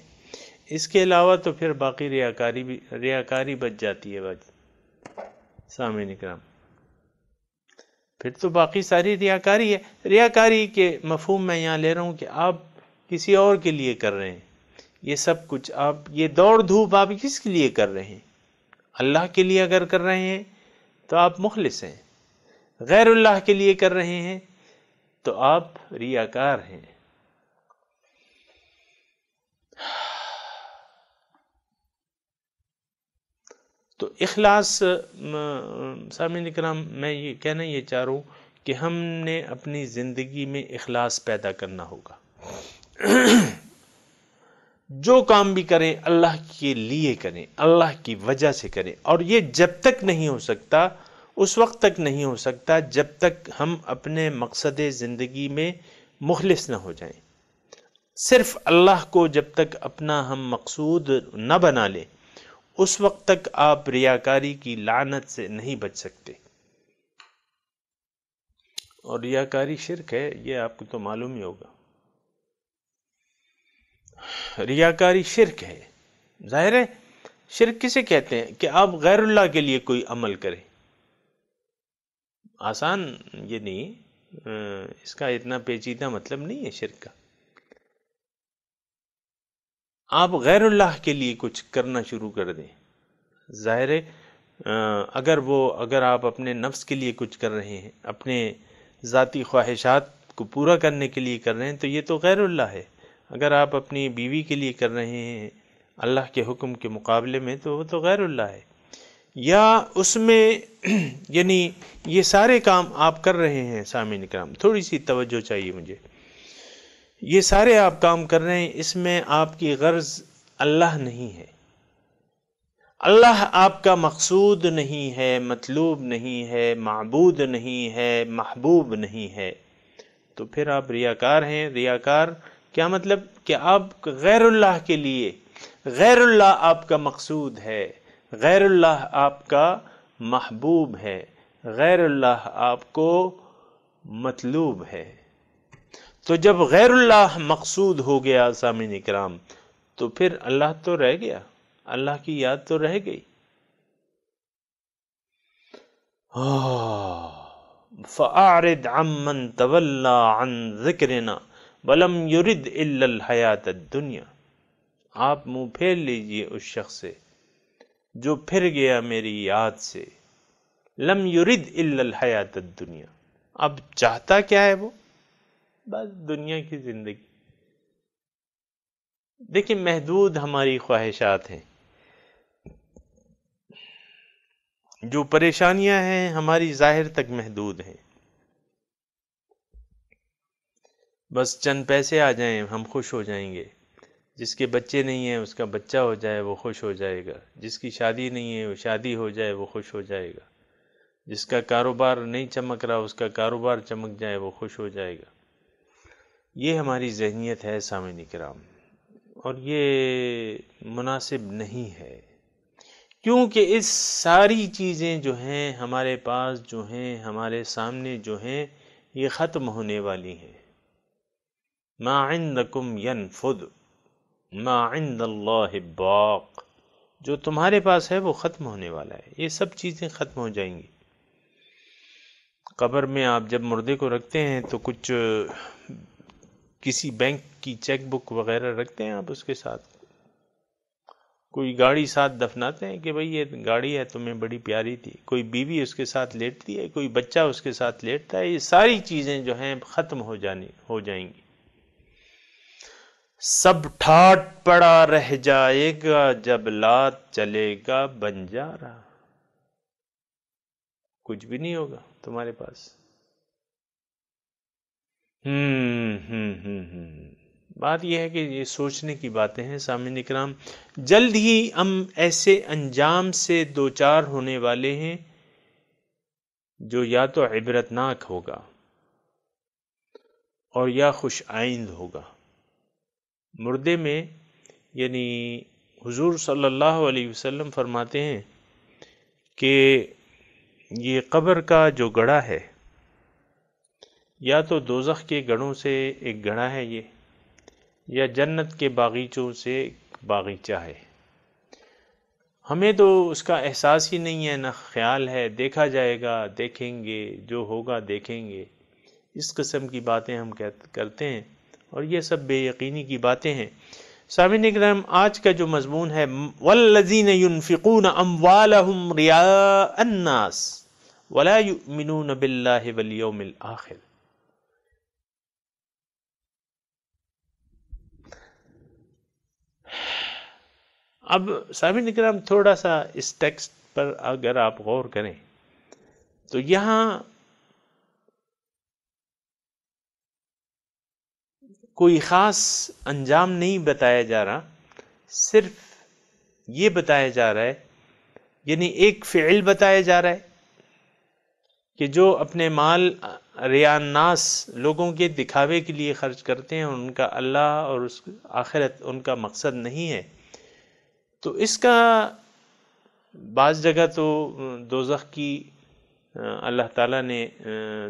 اس کے علاوہ تو پھر باقی ریاکاری بچ جاتی ہے۔ سامعین کرام، پھر تو باقی ساری ریاکاری ہے۔ ریاکاری کے مفہوم میں یہاں لے رہا ہوں کہ آپ کسی اور کے لیے کر رہے ہیں، یہ سب کچھ آپ، یہ دوڑ دھوپ آپ کس کے لیے کر رہے ہیں؟ اللہ کے لیے اگر کر رہے ہیں تو آپ مخلص ہیں، غیر اللہ کے لیے کر رہے ہیں تو آپ ریاکار ہیں۔ تو اخلاص، سامعین کرام، میں یہ کہنا یہ چاہ رہا ہوں کہ ہم نے اپنی زندگی میں اخلاص پیدا کرنا ہوگا۔ جو کام بھی کریں اللہ کے لیے کریں، اللہ کی وجہ سے کریں، اور یہ جب تک نہیں ہو سکتا، اس وقت تک نہیں ہو سکتا جب تک ہم اپنے مقصد زندگی میں مخلص نہ ہو جائیں۔ صرف اللہ کو جب تک اپنا ہم مقصود نہ بنا لیں، اس وقت تک آپ ریاکاری کی لعنت سے نہیں بچ سکتے۔ اور ریاکاری شرک ہے، یہ آپ کو تو معلوم ہی ہوگا۔ ریاکاری شرک ہے۔ ظاہر ہے شرک کسے کہتے ہیں؟ کہ آپ غیر اللہ کے لیے کوئی عمل کریں۔ آسان یہ نہیں، اس کا اتنا پیچیدہ مطلب نہیں ہے شرک کا۔ آپ غیر اللہ کے لیے کچھ کرنا شروع کر دیں، ظاہر ہے اگر آپ اپنے نفس کے لیے کچھ کر رہے ہیں، اپنے ذاتی خواہشات کو پورا کرنے کے لیے کر رہے ہیں، تو یہ تو غیر اللہ ہے۔ اگر آپ اپنی بیوی کے لیے کر رہے ہیں اللہ کے حکم کے مقابلے میں، تو وہ تو غیر اللہ ہے۔ یا اس میں یعنی یہ سارے کام آپ کر رہے ہیں سامعین کرام، تھوڑی سی توجہ چاہیے مجھے، یہ سارے آپ کام کر رہے ہیں، اس میں آپ کی غرض اللہ نہیں ہے، اللہ آپ کا مقصود نہیں ہے، مطلوب نہیں ہے، معبود نہیں ہے، محبوب نہیں ہے، تو پھر آپ ریاکار ہیں۔ ریاکار کیا مطلب؟ کہ آپ غیر اللہ کے لیے، غیر اللہ آپ کا مقصود ہے، غیر اللہ آپ کا محبوب ہے، غیر اللہ آپ کو مطلوب ہے۔ تو جب غیر اللہ مقصود ہو گیا سامعین اکرام، تو پھر اللہ تو رہ گیا، اللہ کی یاد تو رہ گئی۔ فَأَعْرِضْ عَمَّنْ تَوَلَّى عَنْ ذِكْرِنَا وَلَمْ يُرِدْ إِلَّا الْحَيَاةَ الدُّنْيَا۔ آپ منہ پھیر لیجئے اس شخص سے جو پھر گیا میری یاد سے، لم یرد الا الحیات الدنیا، اب چاہتا کیا ہے وہ؟ بس دنیا کی زندگی۔ دیکھیں محدود ہماری خواہشات ہیں، جو پریشانیاں ہیں ہماری ظاہر تک محدود ہیں، بس چند پیسے آ جائیں ہم خوش ہو جائیں گے، جس کے بچے نہیں ہیں اس کا بچہ ہو جائے وہ خوش ہو جائے گا، جس کی شادی نہیں ہے وہ شادی ہو جائے وہ خوش ہو جائے گا، جس کا کاروبار نہیں چمک رہا اس کا کاروبار چمک جائے وہ خوش ہو جائے گا۔ یہ ہماری ذہنیت ہے سامعین کرام، اور یہ مناسب نہیں ہے، کیونکہ اس ساری چیزیں جو ہیں ہمارے پاس جو ہیں ہمارے سامنے جو ہیں یہ ختم ہونے والی ہیں۔ ما عندکم ینفد ما عند اللہ باق، جو تمہارے پاس ہے وہ ختم ہونے والا ہے، یہ سب چیزیں ختم ہو جائیں گی۔ قبر میں آپ جب مردے کو رکھتے ہیں تو کچھ کسی بینک کی چیک بک وغیرہ رکھتے ہیں آپ اس کے ساتھ، کوئی گاڑی ساتھ دفناتے ہیں کہ بھئی یہ گاڑی ہے تمہیں بڑی پیاری تھی، کوئی بیوی اس کے ساتھ لیٹتی ہے، کوئی بچہ اس کے ساتھ لیٹتا ہے، یہ ساری چیزیں جو ہیں ختم ہو جائیں گی، سب ٹھاٹ پڑا رہ جائے گا جب لات چلے گا بنجارا، کچھ بھی نہیں ہوگا تمہارے پاس۔ بات یہ ہے کہ یہ سوچنے کی باتیں ہیں سامعین اکرام، جلد ہی ہم ایسے انجام سے دوچار ہونے والے ہیں جو یا تو عبرتناک ہوگا اور یا خوش آئند ہوگا۔ مردے میں یعنی حضور صلی اللہ علیہ وسلم فرماتے ہیں کہ یہ قبر کا جو گڑھا ہے یا تو دوزخ کے گڑھوں سے ایک گڑھا ہے یہ، یا جنت کے باغیچوں سے ایک باغیچہ ہے۔ ہمیں تو اس کا احساس ہی نہیں ہے، نہ خیال ہے، دیکھا جائے گا، دیکھیں گے، جو ہوگا دیکھیں گے، اس قسم کی باتیں ہم کرتے ہیں، اور یہ سب بے یقینی کی باتیں ہیں۔ سامعین اکرام آج کا جو مضمون ہے والذین ينفقون اموالهم رئاء الناس ولا يؤمنون باللہ والیوم الآخر، اب سامعین اکرام تھوڑا سا اس ٹیکسٹ پر اگر آپ غور کریں تو یہاں کوئی خاص انجام نہیں بتایا جا رہا، صرف یہ بتایا جا رہا ہے، یعنی ایک فعل بتایا جا رہا ہے کہ جو اپنے مال ریا الناس لوگوں کے دکھاوے کے لیے خرچ کرتے ہیں، ان کا اللہ اور اس آخرت ان کا مقصد نہیں ہے، تو اس کا بعض جگہ تو دوزخ کی اللہ تعالیٰ نے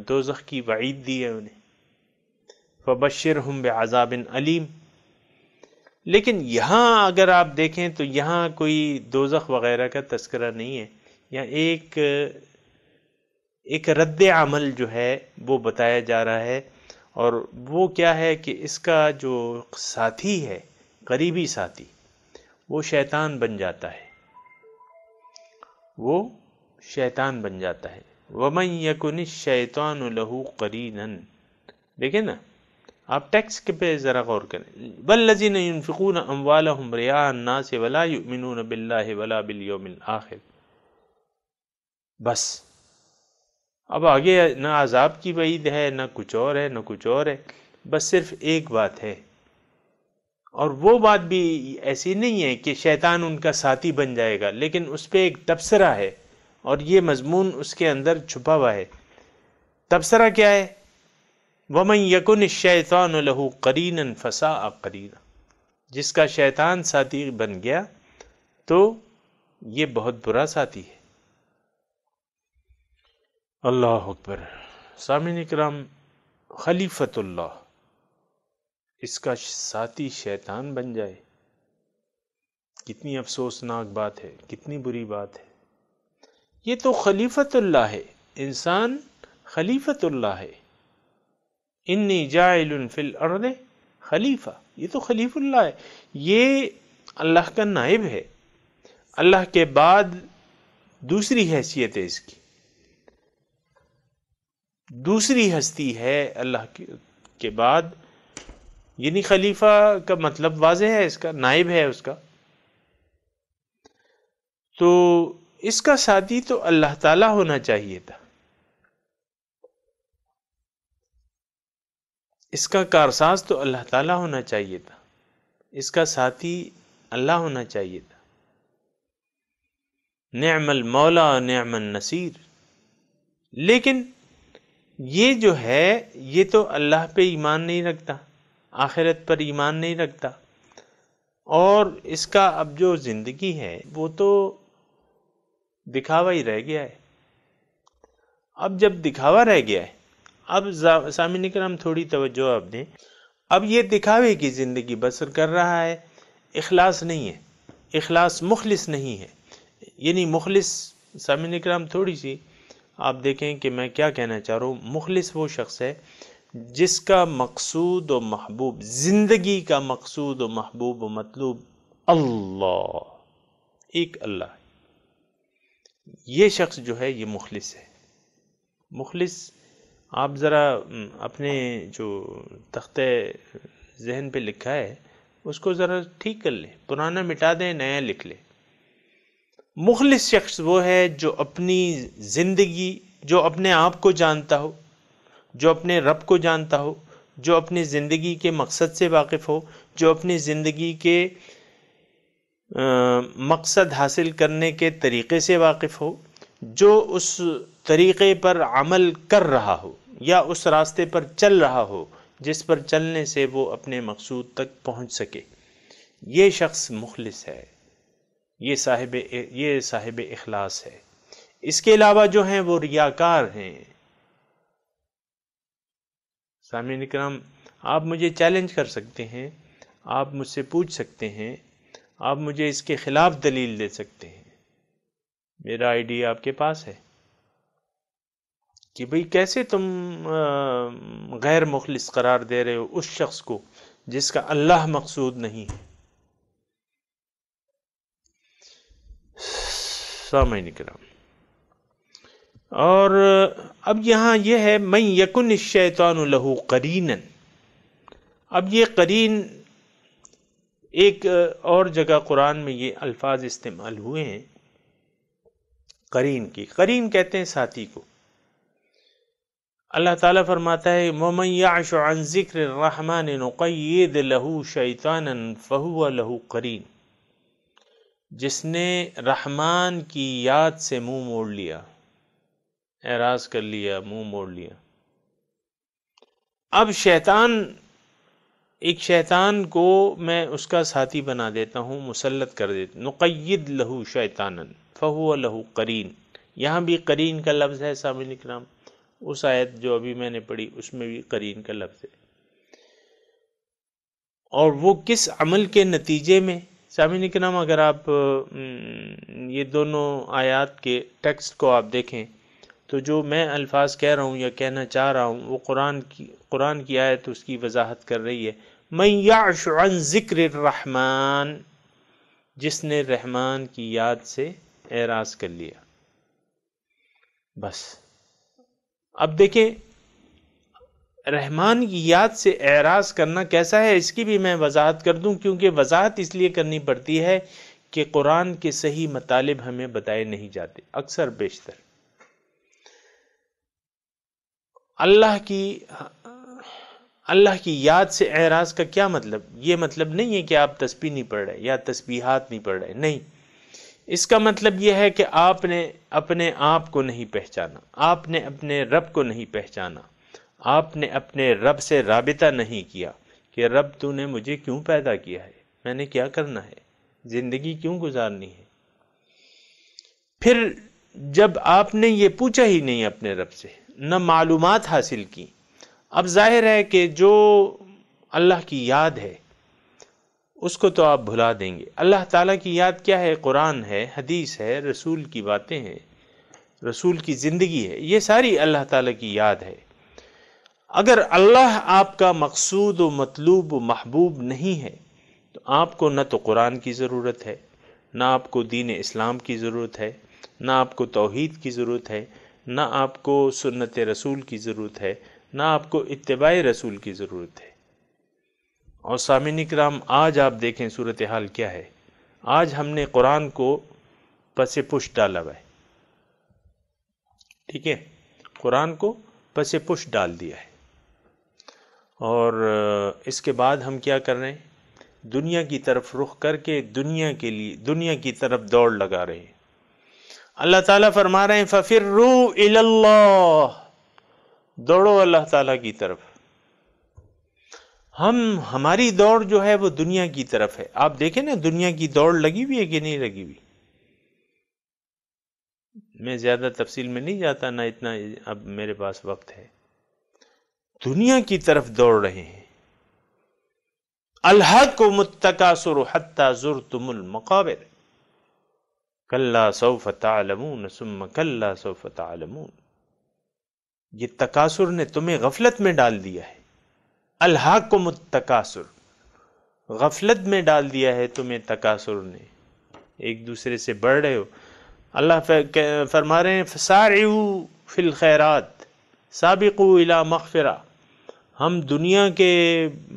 دوزخ کی وعید دی ہے انہیں، فَبَشِّرْهُمْ بِعَذَابٍ علیم، لیکن یہاں اگر آپ دیکھیں تو یہاں کوئی دوزخ وغیرہ کا تذکرہ نہیں ہے، یہاں ایک رد عمل جو ہے وہ بتایا جا رہا ہے، اور وہ کیا ہے کہ اس کا جو ساتھی ہے قریبی ساتھی، وہ شیطان بن جاتا ہے، وہ شیطان بن جاتا ہے۔ وَمَن يَكُنِ الشَّيْطَانُ لَهُ قَرِينًا، دیکھیں نا، آپ ٹیکسٹ پہ ذرا غور کریں، وَالَّذِينَ يُنْفِقُونَ أَمْوَالَهُمْ رِئَاءَ النَّاسِ وَلَا يُؤْمِنُونَ بِاللَّهِ وَلَا بِالْيَوْمِ الْآخِرِ۔ بس اب آگے نہ عذاب کی وعید ہے، نہ کچھ اور ہے، نہ کچھ اور ہے، بس صرف ایک بات ہے، اور وہ بات بھی ایسی نہیں ہے کہ شیطان ان کا ساتھی بن جائے گا، لیکن اس پہ ایک تبصرہ ہے، اور یہ مضمون اس کے اندر چھپا ہوا ہے۔ تبصرہ کیا ہے؟ وَمَن يَكُنِ الشَّيْطَانُ لَهُ قَرِينًا فَسَاءَ قَرِينًا، جس کا شیطان ساتھی بن گیا تو یہ بہت برا ساتھی ہے۔ اللہ اکبر۔ سامعین کرام، خلیفۃ اللہ، اس کا ساتھی شیطان بن جائے، کتنی افسوسناک بات ہے، کتنی بری بات ہے۔ یہ تو خلیفۃ اللہ ہے، انسان خلیفۃ اللہ ہے۔ انی جاعل فی الارض خلیفہ، یہ تو خلیفہ اللہ ہے، یہ اللہ کا نائب ہے، اللہ کے بعد دوسری حیثیت ہے، اس کی دوسری ہستی ہے اللہ کے بعد، یعنی خلیفہ کا مطلب واضح ہے، اس کا نائب ہے اس کا، تو اس کا ساتھی تو اللہ تعالی ہونا چاہیے تھا، اس کا کارساز تو اللہ تعالی ہونا چاہیے تھا، اس کا ساتھی اللہ ہونا چاہیے تھا۔ نعم المولا نعم النصیر، لیکن یہ جو ہے یہ تو اللہ پہ ایمان نہیں رکھتا، آخرت پر ایمان نہیں رکھتا، اور اس کا اب جو زندگی ہے وہ تو دکھاوا ہی رہ گیا ہے۔ اب جب دکھاوا رہ گیا ہے، اب سامعین کرام تھوڑی توجہ آپ دیں، اب یہ دکھاوے کی زندگی بسر کر رہا ہے، اخلاص نہیں ہے، اخلاص مخلص نہیں ہے، یعنی مخلص، سامعین کرام تھوڑی سی آپ دیکھیں کہ میں کیا کہنا چاہ رہا ہوں۔ مخلص وہ شخص ہے جس کا مقصود و محبوب، زندگی کا مقصود و محبوب و مطلوب اللہ، ایک اللہ، یہ شخص جو ہے یہ مخلص ہے۔ مخلص آپ ذرا اپنے جو تختہ ذہن پہ لکھا ہے اس کو ذرا ٹھیک کر لیں، پرانا مٹا دیں، نیا لکھ لیں۔ مخلص شخص وہ ہے جو اپنی زندگی، جو اپنے آپ کو جانتا ہو، جو اپنے رب کو جانتا ہو، جو اپنی زندگی کے مقصد سے واقف ہو، جو اپنی زندگی کے مقصد حاصل کرنے کے طریقے سے واقف ہو، جو اس طریقے پر عمل کر رہا ہو یا اس راستے پر چل رہا ہو جس پر چلنے سے وہ اپنے مقصود تک پہنچ سکے، یہ شخص مخلص ہے، یہ صاحب اخلاص ہے۔ اس کے علاوہ جو ہیں وہ ریاکار ہیں۔ سامعین کرام، آپ مجھے چیلنج کر سکتے ہیں، آپ مجھ سے پوچھ سکتے ہیں، آپ مجھے اس کے خلاف دلیل دے سکتے ہیں، میرا آئیڈیا آپ کے پاس ہے کہ بھئی کیسے تم غیر مخلص قرار دے رہے ہو اس شخص کو جس کا اللہ مقصود نہیں ہے۔ سامعین کرام، اور اب یہاں یہ ہے من یکن الشیطان لہ قرینا، اب یہ قرین ایک اور جگہ قرآن میں یہ الفاظ استعمال ہوئے ہیں قرین کی، قرین کہتے ہیں ساتھی کو۔ اللہ تعالیٰ فرماتا ہے وَمَن يَعْشُ عَن ذِكْرِ الرَّحْمَنِ نُقَيِّضْ لَهُ شَيْطَانًا فَهُوَ لَهُ قَرِينٌ، جس نے رحمان کی یاد سے منہ موڑ لیا، اعراض کر لیا، منہ موڑ لیا، اب ایک شیطان کو میں اس کا ساتھی بنا دیتا ہوں، مسلط کر دیتا ہوں، نقید لہو شیطانن فہو لہو قرین، یہاں بھی قرین کا لفظ ہے سامعین کرام، اس آیت جو ابھی میں نے پڑھی اس میں بھی قرین کا لفظ ہے، اور وہ کس عمل کے نتیجے میں؟ سامعین کرام اگر آپ یہ دونوں آیات کے ٹیکسٹ کو آپ دیکھیں تو جو میں الفاظ کہہ رہا ہوں یا کہنا چاہ رہا ہوں وہ قرآن کی آیت اس کی وضاحت کر رہی ہے۔ من یعش عن ذکر الرحمن، جس نے رحمان کی یاد سے اعراض کر لیا. بس اب دیکھیں رحمان کی یاد سے اعراض کرنا کیسا ہے، اس کی بھی میں وضاحت کر دوں، کیونکہ وضاحت اس لیے کرنی پڑتی ہے کہ قرآن کے صحیح مطالب ہمیں بتائے نہیں جاتے اکثر بیشتر. اللہ کی یاد سے اعراض کا کیا مطلب؟ یہ مطلب نہیں ہے کہ آپ تسبیح نہیں پڑھ رہے یا تسبیحات نہیں پڑھ رہے، نہیں. اس کا مطلب یہ ہے کہ آپ نے اپنے آپ کو نہیں پہچانا، آپ نے اپنے رب کو نہیں پہچانا، آپ نے اپنے رب سے رابطہ نہیں کیا کہ رب تو نے مجھے کیوں پیدا کیا ہے، میں نے کیا کرنا ہے، زندگی کیوں گزارنی ہے. پھر جب آپ نے یہ پوچھا ہی نہیں اپنے رب سے، نہ معلومات حاصل کی، اب ظاہر ہے کہ جو اللہ کی یاد ہے اس کو تو آپ بھلا دیں گے. اللہ تعالیٰ کی یاد کیا ہے؟ قرآن ہے، حدیث ہے، رسول کی باتیں ہیں، رسول کی زندگی ہے، یہ ساری اللہ تعالیٰ کی یاد ہے. اگر اللہ آپ کا مقصود و مطلوب و محبوب نہیں ہے تو آپ کو نہ تو قرآن کی ضرورت ہے، نہ آپ کو دین اسلام کی ضرورت ہے، نہ آپ کو توحید کی ضرورت ہے، نہ آپ کو سنت رسول کی ضرورت ہے، نہ آپ کو اتباع رسول کی ضرورت ہے. اور سامعین کرام آج آپ دیکھیں صورتحال کیا ہے. آج ہم نے قرآن کو پس پش ڈالا ہوا ہے، ٹھیک ہے، قرآن کو پس پش ڈال دیا ہے. اور اس کے بعد ہم کیا کر رہے ہیں؟ دنیا کی طرف رخ کر کے دنیا کی طرف دوڑ لگا رہے ہیں. اللہ تعالیٰ فرما رہے ہیں فَفِرُّوا إِلَى اللَّهِ، دوڑو اللہ تعالیٰ کی طرف. ہماری دوڑ جو ہے وہ دنیا کی طرف ہے. آپ دیکھیں نا دنیا کی دوڑ لگی ہوئی ہے کہ نہیں لگی ہوئی. میں زیادہ تفصیل میں نہیں جاتا، نہ اتنا اب میرے پاس وقت ہے. دنیا کی طرف دوڑ رہے ہیں. الہاکم التکاثر حتی زرتم المقابر کلا سوف تعلمون ثم کلا سوف تعلمون. یہ تکاثر نے تمہیں غفلت میں ڈال دیا ہے. الہاکم التکاثر، غفلت میں ڈال دیا ہے تمہیں تکاثر نے، ایک دوسرے سے بڑھ رہے ہو. اللہ فرما رہے ہیں فسارعوا فی الخیرات سابقوا الی مغفرہ. ہم دنیا کے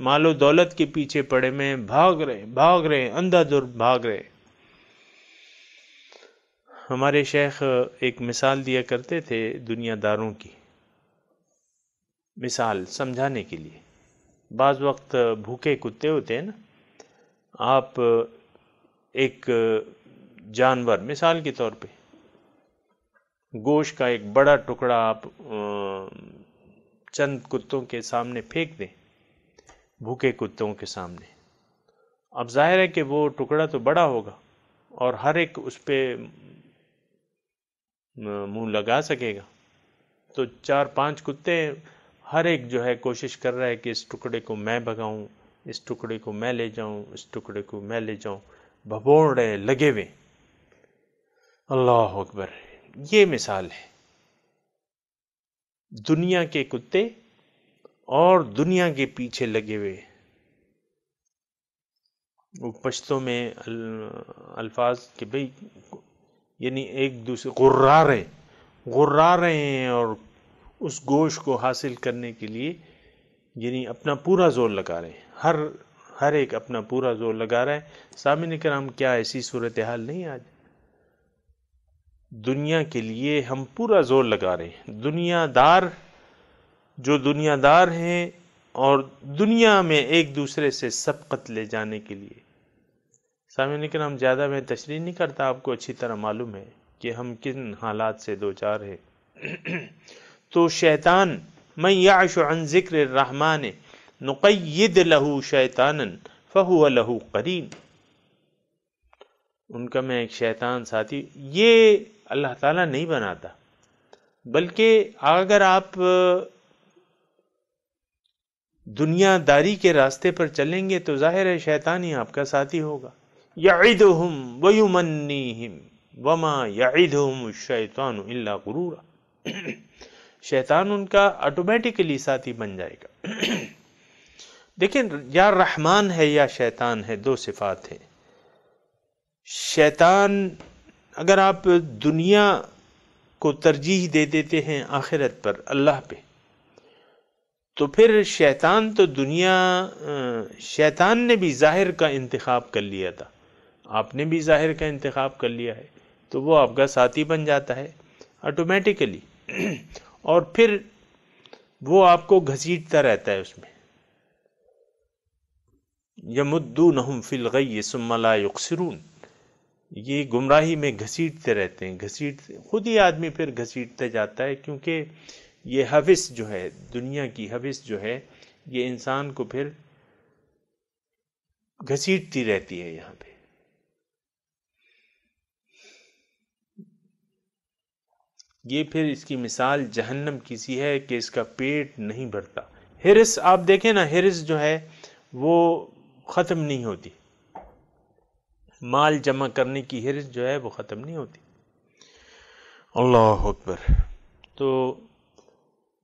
مال و دولت کے پیچھے پڑے میں بھاگ رہے ہیں اندھا دھر بھاگ رہے. ہمارے شیخ ایک مثال دیا کرتے تھے دنیا داروں کی، مثال سمجھانے کے لیے. بعض وقت بھوکے کتے ہوتے ہیں نا، آپ ایک جانور مثال کے طور پہ گوشت کا ایک بڑا ٹکڑا آپ چند کتوں کے سامنے پھینک دیں، بھوکے کتوں کے سامنے. اب ظاہر ہے کہ وہ ٹکڑا تو بڑا ہوگا اور ہر ایک اس پہ منہ لگا سکے گا. تو 4-5 کتے ہر ایک جو ہے کوشش کر رہا ہے کہ اس ٹکڑے کو میں بھگاؤں، اس ٹکڑے کو میں لے جاؤں، اس ٹکڑے کو میں لے جاؤں، بھبوڑ رہے لگے ہوئے. اللہ اکبر. یہ مثال ہے دنیا کے کتے اور دنیا کے پیچھے لگے ہوئے. وہ پشتوں میں الفاظ کہ بھئی یعنی ایک دوسرے غرا رہے ہیں اور اس گوشت کو حاصل کرنے کے لیے یعنی اپنا پورا زور لگا رہے ہیں. ہر ایک اپنا پورا زور لگا رہا ہے. سامعین کرام کیا ایسی صورتحال نہیں آج؟ دنیا کے لیے ہم پورا زور لگا رہے ہیں. دنیا دار ہیں اور دنیا میں ایک دوسرے سے سبقت لے جانے کے لیے. سامعین کرام زیادہ میں تشریح نہیں کرتا، آپ کو اچھی طرح معلوم ہے کہ ہم کن حالات سے دوچار ہیں. تو شیطان من یعش عن ذکر الرحمن نقید له شیطانا فہو له قرین. ان کا میں ایک شیطان ساتھی، یہ اللہ تعالیٰ نہیں بناتا، بلکہ اگر آپ دنیا داری کے راستے پر چلیں گے تو ظاہر ہے شیطان ہی آپ کا ساتھی ہوگا. یعدہم ویمنیہم وما یعدہم الشیطان الا غرورا. شیطان ان کا آٹومیٹکلی ساتھی بن جائے گا. دیکھیں یا رحمان ہے یا شیطان ہے، دو صفات ہیں۔ شیطان، اگر آپ دنیا کو ترجیح دے دیتے ہیں آخرت پر، اللہ پہ، تو پھر شیطان تو شیطان نے بھی ظاہر کا انتخاب کر لیا تھا، آپ نے بھی ظاہر کا انتخاب کر لیا ہے، تو وہ آپ کا ساتھی بن جاتا ہے آٹومیٹیکلی، اور پھر وہ آپ کو گھسیٹتا رہتا ہے اس میں۔ یمدونہم فی الغی ثم لا یقصرون، یہ گمراہی میں گھسیٹتے رہتے ہیں، خود ہی آدمی پھر گھسیٹتے جاتا ہے، کیونکہ یہ ہوس جو ہے، دنیا کی ہوس جو ہے، یہ انسان کو پھر گھسیٹتی رہتی ہے یہاں پہ۔ یہ پھر اس کی مثال جہنم کی سی ہے کہ اس کا پیٹ نہیں بھرتا۔ ہرس آپ دیکھیں نا، ہرس جو ہے وہ ختم نہیں ہوتی، مال جمع کرنے کی ہرس جو ہے وہ ختم نہیں ہوتی۔ اللہ اکبر۔ تو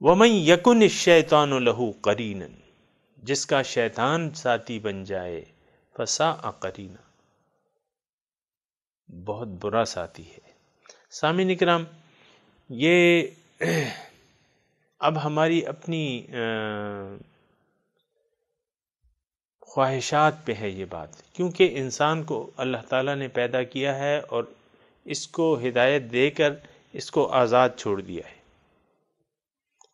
وَمَن يَكُنِ الشَّيْطَانُ لَهُ قَرِينًا، جس کا شیطان ساتھی بن جائے، فَسَاءَ قَرِينًا، بہت برا ساتھی ہے۔ سامعین اکرام، یہ اب ہماری اپنی خواہشات پہ ہے یہ بات، کیونکہ انسان کو اللہ تعالیٰ نے پیدا کیا ہے اور اس کو ہدایت دے کر اس کو آزاد چھوڑ دیا ہے۔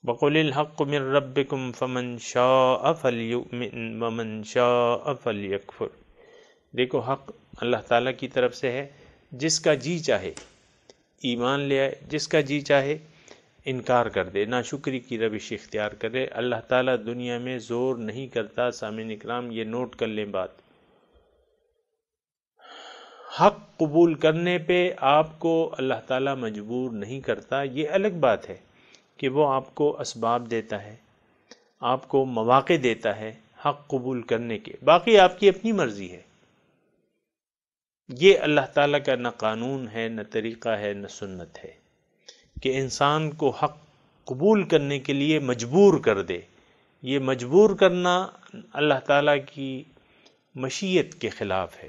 وَقُلِ الْحَقُّ مِن رَبِّكُمْ فَمَن شَاءَ فَلْيُؤْمِن وَمَن شَاءَ فَلْيَكْفُرْ۔ دیکھو، حق اللہ تعالیٰ کی طرف سے ہے، جس کا جی چاہے ایمان لے آئے، جس کا جی چاہے انکار کر دے، ناشکری کی روش اختیار کرے۔ اللہ تعالیٰ دنیا میں زور نہیں کرتا۔ سامعین اکرام، یہ نوٹ کر لیں بات، حق قبول کرنے پہ آپ کو اللہ تعالیٰ مجبور نہیں کرتا۔ یہ الگ بات ہے کہ وہ آپ کو اسباب دیتا ہے، آپ کو مواقع دیتا ہے حق قبول کرنے کے، باقی آپ کی اپنی مرضی ہے۔ یہ اللہ تعالیٰ کا نہ قانون ہے، نہ طریقہ ہے، نہ سنت ہے کہ انسان کو حق قبول کرنے کے لیے مجبور کر دے۔ یہ مجبور کرنا اللہ تعالیٰ کی مشیت کے خلاف ہے،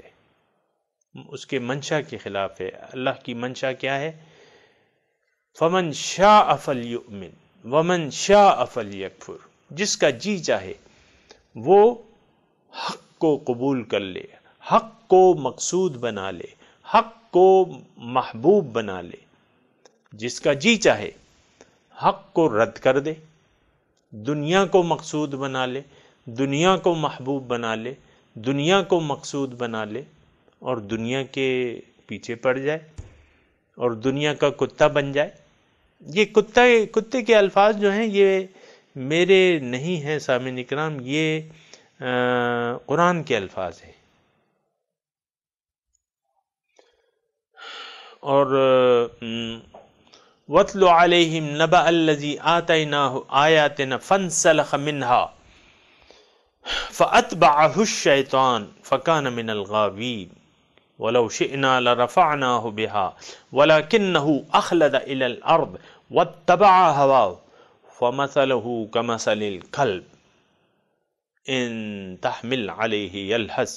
اس کے منشا کے خلاف ہے۔ اللہ کی منشا کیا ہے؟ فَمَن شَاءَ فَلْيُؤْمِن وَمَن شَاءَ فَلْيَكْفُرْ، جس کا جی چاہے وہ حق کو قبول کر لے، حق کو مقصود بنا لے، حق کو محبوب بنا لے۔ جس کا جی چاہے حق کو رد کر دے، دنیا کو مقصود بنا لے، دنیا کو محبوب بنا لے، دنیا کو مقصود بنا لے، اور دنیا کے پیچھے پڑ جائے اور دنیا کا کتا بن جائے۔ یہ کتے کے الفاظ جو ہیں یہ میرے نہیں ہیں سامعین اکرام، یہ قرآن کے الفاظ ہیں۔ اور وَاتْلُ عَلَيْهِمْ نَبَأَ الَّذِي آتَيْنَاهُ آيَاتِنَا فَانْسَلَخَ مِنْهَا فَأَتْبَعَهُ الشَّيْطَانُ فَكَانَ مِنَ الْغَاوِينَ وَلَوْ شِئْنَا لَرَفَعْنَاهُ بِهَا وَلَكِنَّهُ أَخْلَدَ إِلَى الْأَرْضِ وَاتَّبَعَ هَوَاهُ فَمَثَلُهُ كَمَثَلِ الْكَلْبِ إِن تَحْمِلْ عَلَيْهِ يَلْهَثْ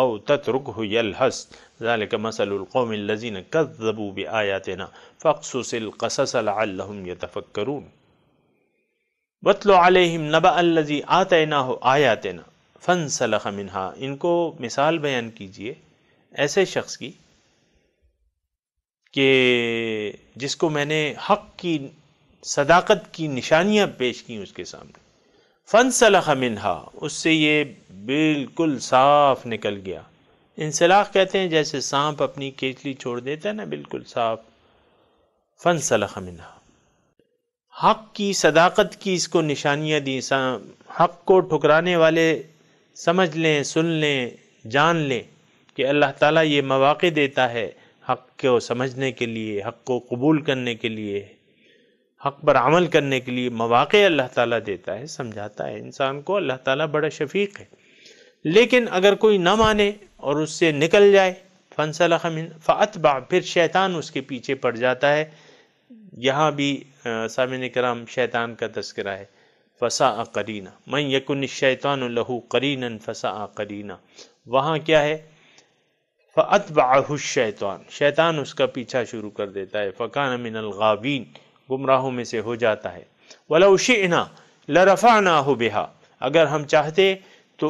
أَوْ تَتْرُكْهُ يَلْهَثْ ذَلِكَ مَثَلُ الْقَوْمِ الَّذِينَ كَذَّبُوا بِآيَاتِنَا فَاقْصُصِ الْقَصَصَ لَعَلَّهُمْ يَتَفَكَّرُونَ۔ وَاتْلُ عَلَيْهِمْ نَبَأَ الَّذِي آتَيْنَاهُ آيَاتِنَا فَانْسَلَخَ مِنْهَا، ان کو مثال بیان کیجئے ایسے شخص کی کہ جس کو میں نے حق کی صداقت کی نشانیاں پیش کی اس کے سامنے، فَانْسَلَخَ مِنْهَا، اس سے یہ بالکل صاف نکل گیا۔ انسلاخ کہتے ہیں جیسے سانپ اپنی کیچلی چھوڑ دیتا ہے نا، بالکل صاف۔ فَانْسَلَخَ مِنْهَا، حق کی صداقت کی اس کو نشانیاں دی۔ حق کو ٹھکرانے والے سمجھ لیں، سن لیں، جان لیں کہ اللہ تعالیٰ یہ مواقع دیتا ہے حق کو سمجھنے کے لیے، حق کو قبول کرنے کے لیے، حق پر عمل کرنے کے لیے مواقع اللہ تعالیٰ دیتا ہے، سمجھاتا ہے انسان کو۔ اللہ تعالیٰ بڑا شفیق ہے۔ لیکن اگر کوئی نہ مانے اور اس سے نکل جائے، فَانْسَلَخَ مِنْهَا فَأَتْبَعَ، پھر شیطان اس کے پیچھے پڑ جاتا ہے۔ یہاں بھی سامعین کرام شیطان کا تذکرہ ہے۔ فساء قرینا، من یکن الشیطان لہ قرینا فساء قرینا، وہاں کیا ہے؟ فَأَتْبَعَهُ الشیطان، شیطان اس کا پیچھا شروع کر دیتا ہے، فَكَانَ مِنَ الْغَاوِينَ، گمراہوں میں سے ہو جاتا ہے، وَلَوْ شِئْنَا لَرَفَعْنَاهُ بِهَا، اگر ہم چاہتے تو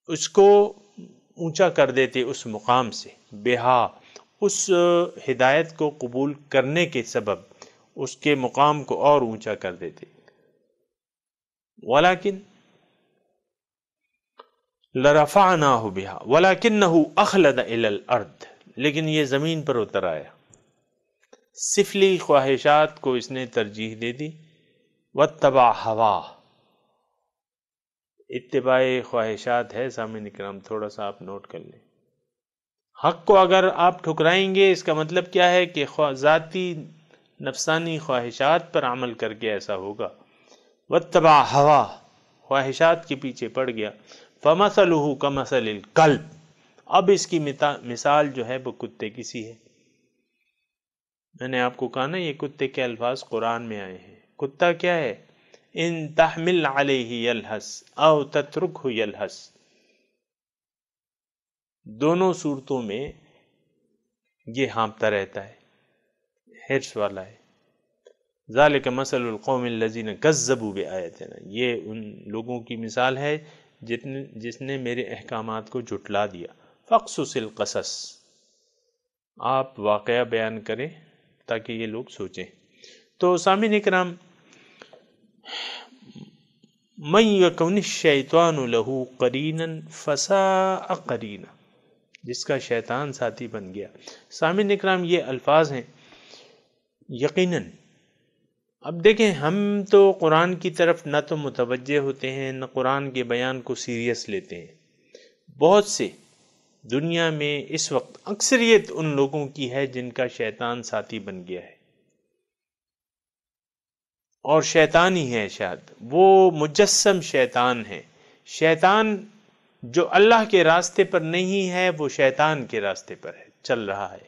اس کو اونچا کر دیتے اس مقام سے، بہا، اس ہدایت کو قبول کرنے کے سبب اس کے مقام کو اور اونچا کر دیتے، ولیکن لَرَفَعْنَاهُ بِهَا وَلَكِنَّهُ أَخْلَدَ إِلَى الْأَرْضِ، لیکن یہ زمین پر اتر آیا، سفلی خواہشات کو اس نے ترجیح دے دی، وَاتَّبَعَ هَوَاهُ، اتباع خواہشات ہے سامعین کرام، تھوڑا سا آپ نوٹ کر لیں، حق کو اگر آپ ٹھکرائیں گے اس کا مطلب کیا ہے کہ ذاتی نفسانی خواہشات پر عمل کر کے ایسا ہوگا، وَاتَّبَعَ هَوَاهُ، خواہشات کے پیچھے پڑ گیا، فَمَثَلُهُ كَمَثَلِ الْكَلْبِ، اب اس کی مثال جو ہے وہ کتے کی سی ہے۔ میں نے آپ کو کہا نا یہ کتے کے الفاظ قرآن میں آئے ہیں۔ کتا کیا ہے؟ ان تحمل علیہ یلہس او تترکہ یلہس، دونوں صورتوں میں یہ ہانپتا رہتا ہے، حرص والا ہے۔ ذالک مثل القوم الذین کذبوا بآیاتنا، یہ ان لوگوں کی مثال ہے جس نے میرے احکامات کو جھٹلا دیا۔ فاقصص القصص، آپ واقعہ بیان کریں تاکہ یہ لوگ سوچیں۔ تو سامعین اکرام، من یکن الشیطان لہ قرینا فساء قرینا، جس کا شیطان ساتھی بن گیا۔ سامعین اکرام، یہ الفاظ ہیں یقیناً۔ اب دیکھیں، ہم تو قرآن کی طرف نہ تو متوجہ ہوتے ہیں نہ قرآن کے بیان کو سیریس لیتے ہیں۔ بہت سے دنیا میں اس وقت اکثریت ان لوگوں کی ہے جن کا شیطان ساتھی بن گیا ہے، اور شیطان ہی ہے، شاید وہ مجسم شیطان ہے۔ شیطان جو اللہ کے راستے پر نہیں ہے وہ شیطان کے راستے پر ہے، چل رہا ہے۔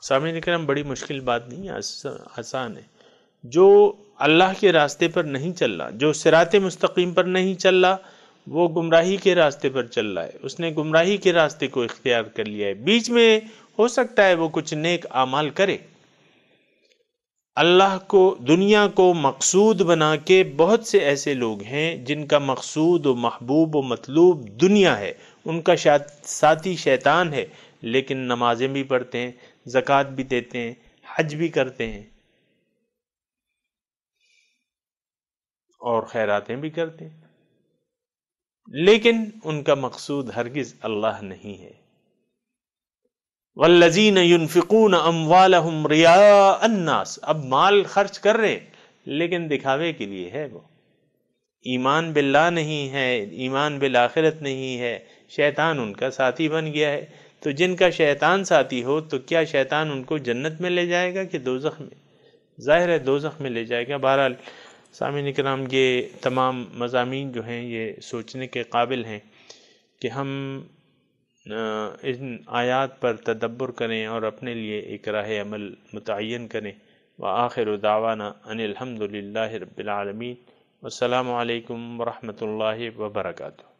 سامعین کرام، بڑی مشکل بات نہیں ہے، آسان ہے۔ جو اللہ کے راستے پر نہیں چل رہا، جو صراط مستقیم پر نہیں چل رہا، وہ گمراہی کے راستے پر چل رہا ہے، اس نے گمراہی کے راستے کو اختیار کر لیا ہے۔ بیچ میں ہو سکتا ہے وہ کچھ نیک اعمال کرے، اللہ کو، دنیا کو مقصود بنا کے بہت سے ایسے لوگ ہیں جن کا مقصود و محبوب و مطلوب دنیا ہے، ان کا ساتھی شیطان ہے، لیکن نمازیں بھی پڑھتے ہیں، زکوٰۃ بھی دیتے ہیں، حج بھی کرتے ہیں اور خیراتیں بھی کرتے ہیں، لیکن ان کا مقصود ہرگز اللہ نہیں ہے۔ والذین ينفقون اموالهم رئاء الناس، اب مال خرچ کر رہے لیکن دکھاوے کے لیے ہے، وہ ایمان باللہ نہیں ہے، ایمان بالآخرت نہیں ہے، شیطان ان کا ساتھی بن گیا ہے۔ تو جن کا شیطان ساتھی ہو تو کیا شیطان ان کو جنت میں لے جائے گا کہ دوزخ میں؟ ظاہر ہے دوزخ میں لے جائے گا۔ بہرحال سامعین کرام، یہ تمام مضامین جو ہیں یہ سوچنے کے قابل ہیں کہ ہم ان آیات پر تدبر کریں اور اپنے لیے ایک راہ عمل متعین کریں۔ وآخر دعوانا ان الحمد للہ رب العالمین، والسلام علیکم ورحمۃ اللہ وبرکاتہ۔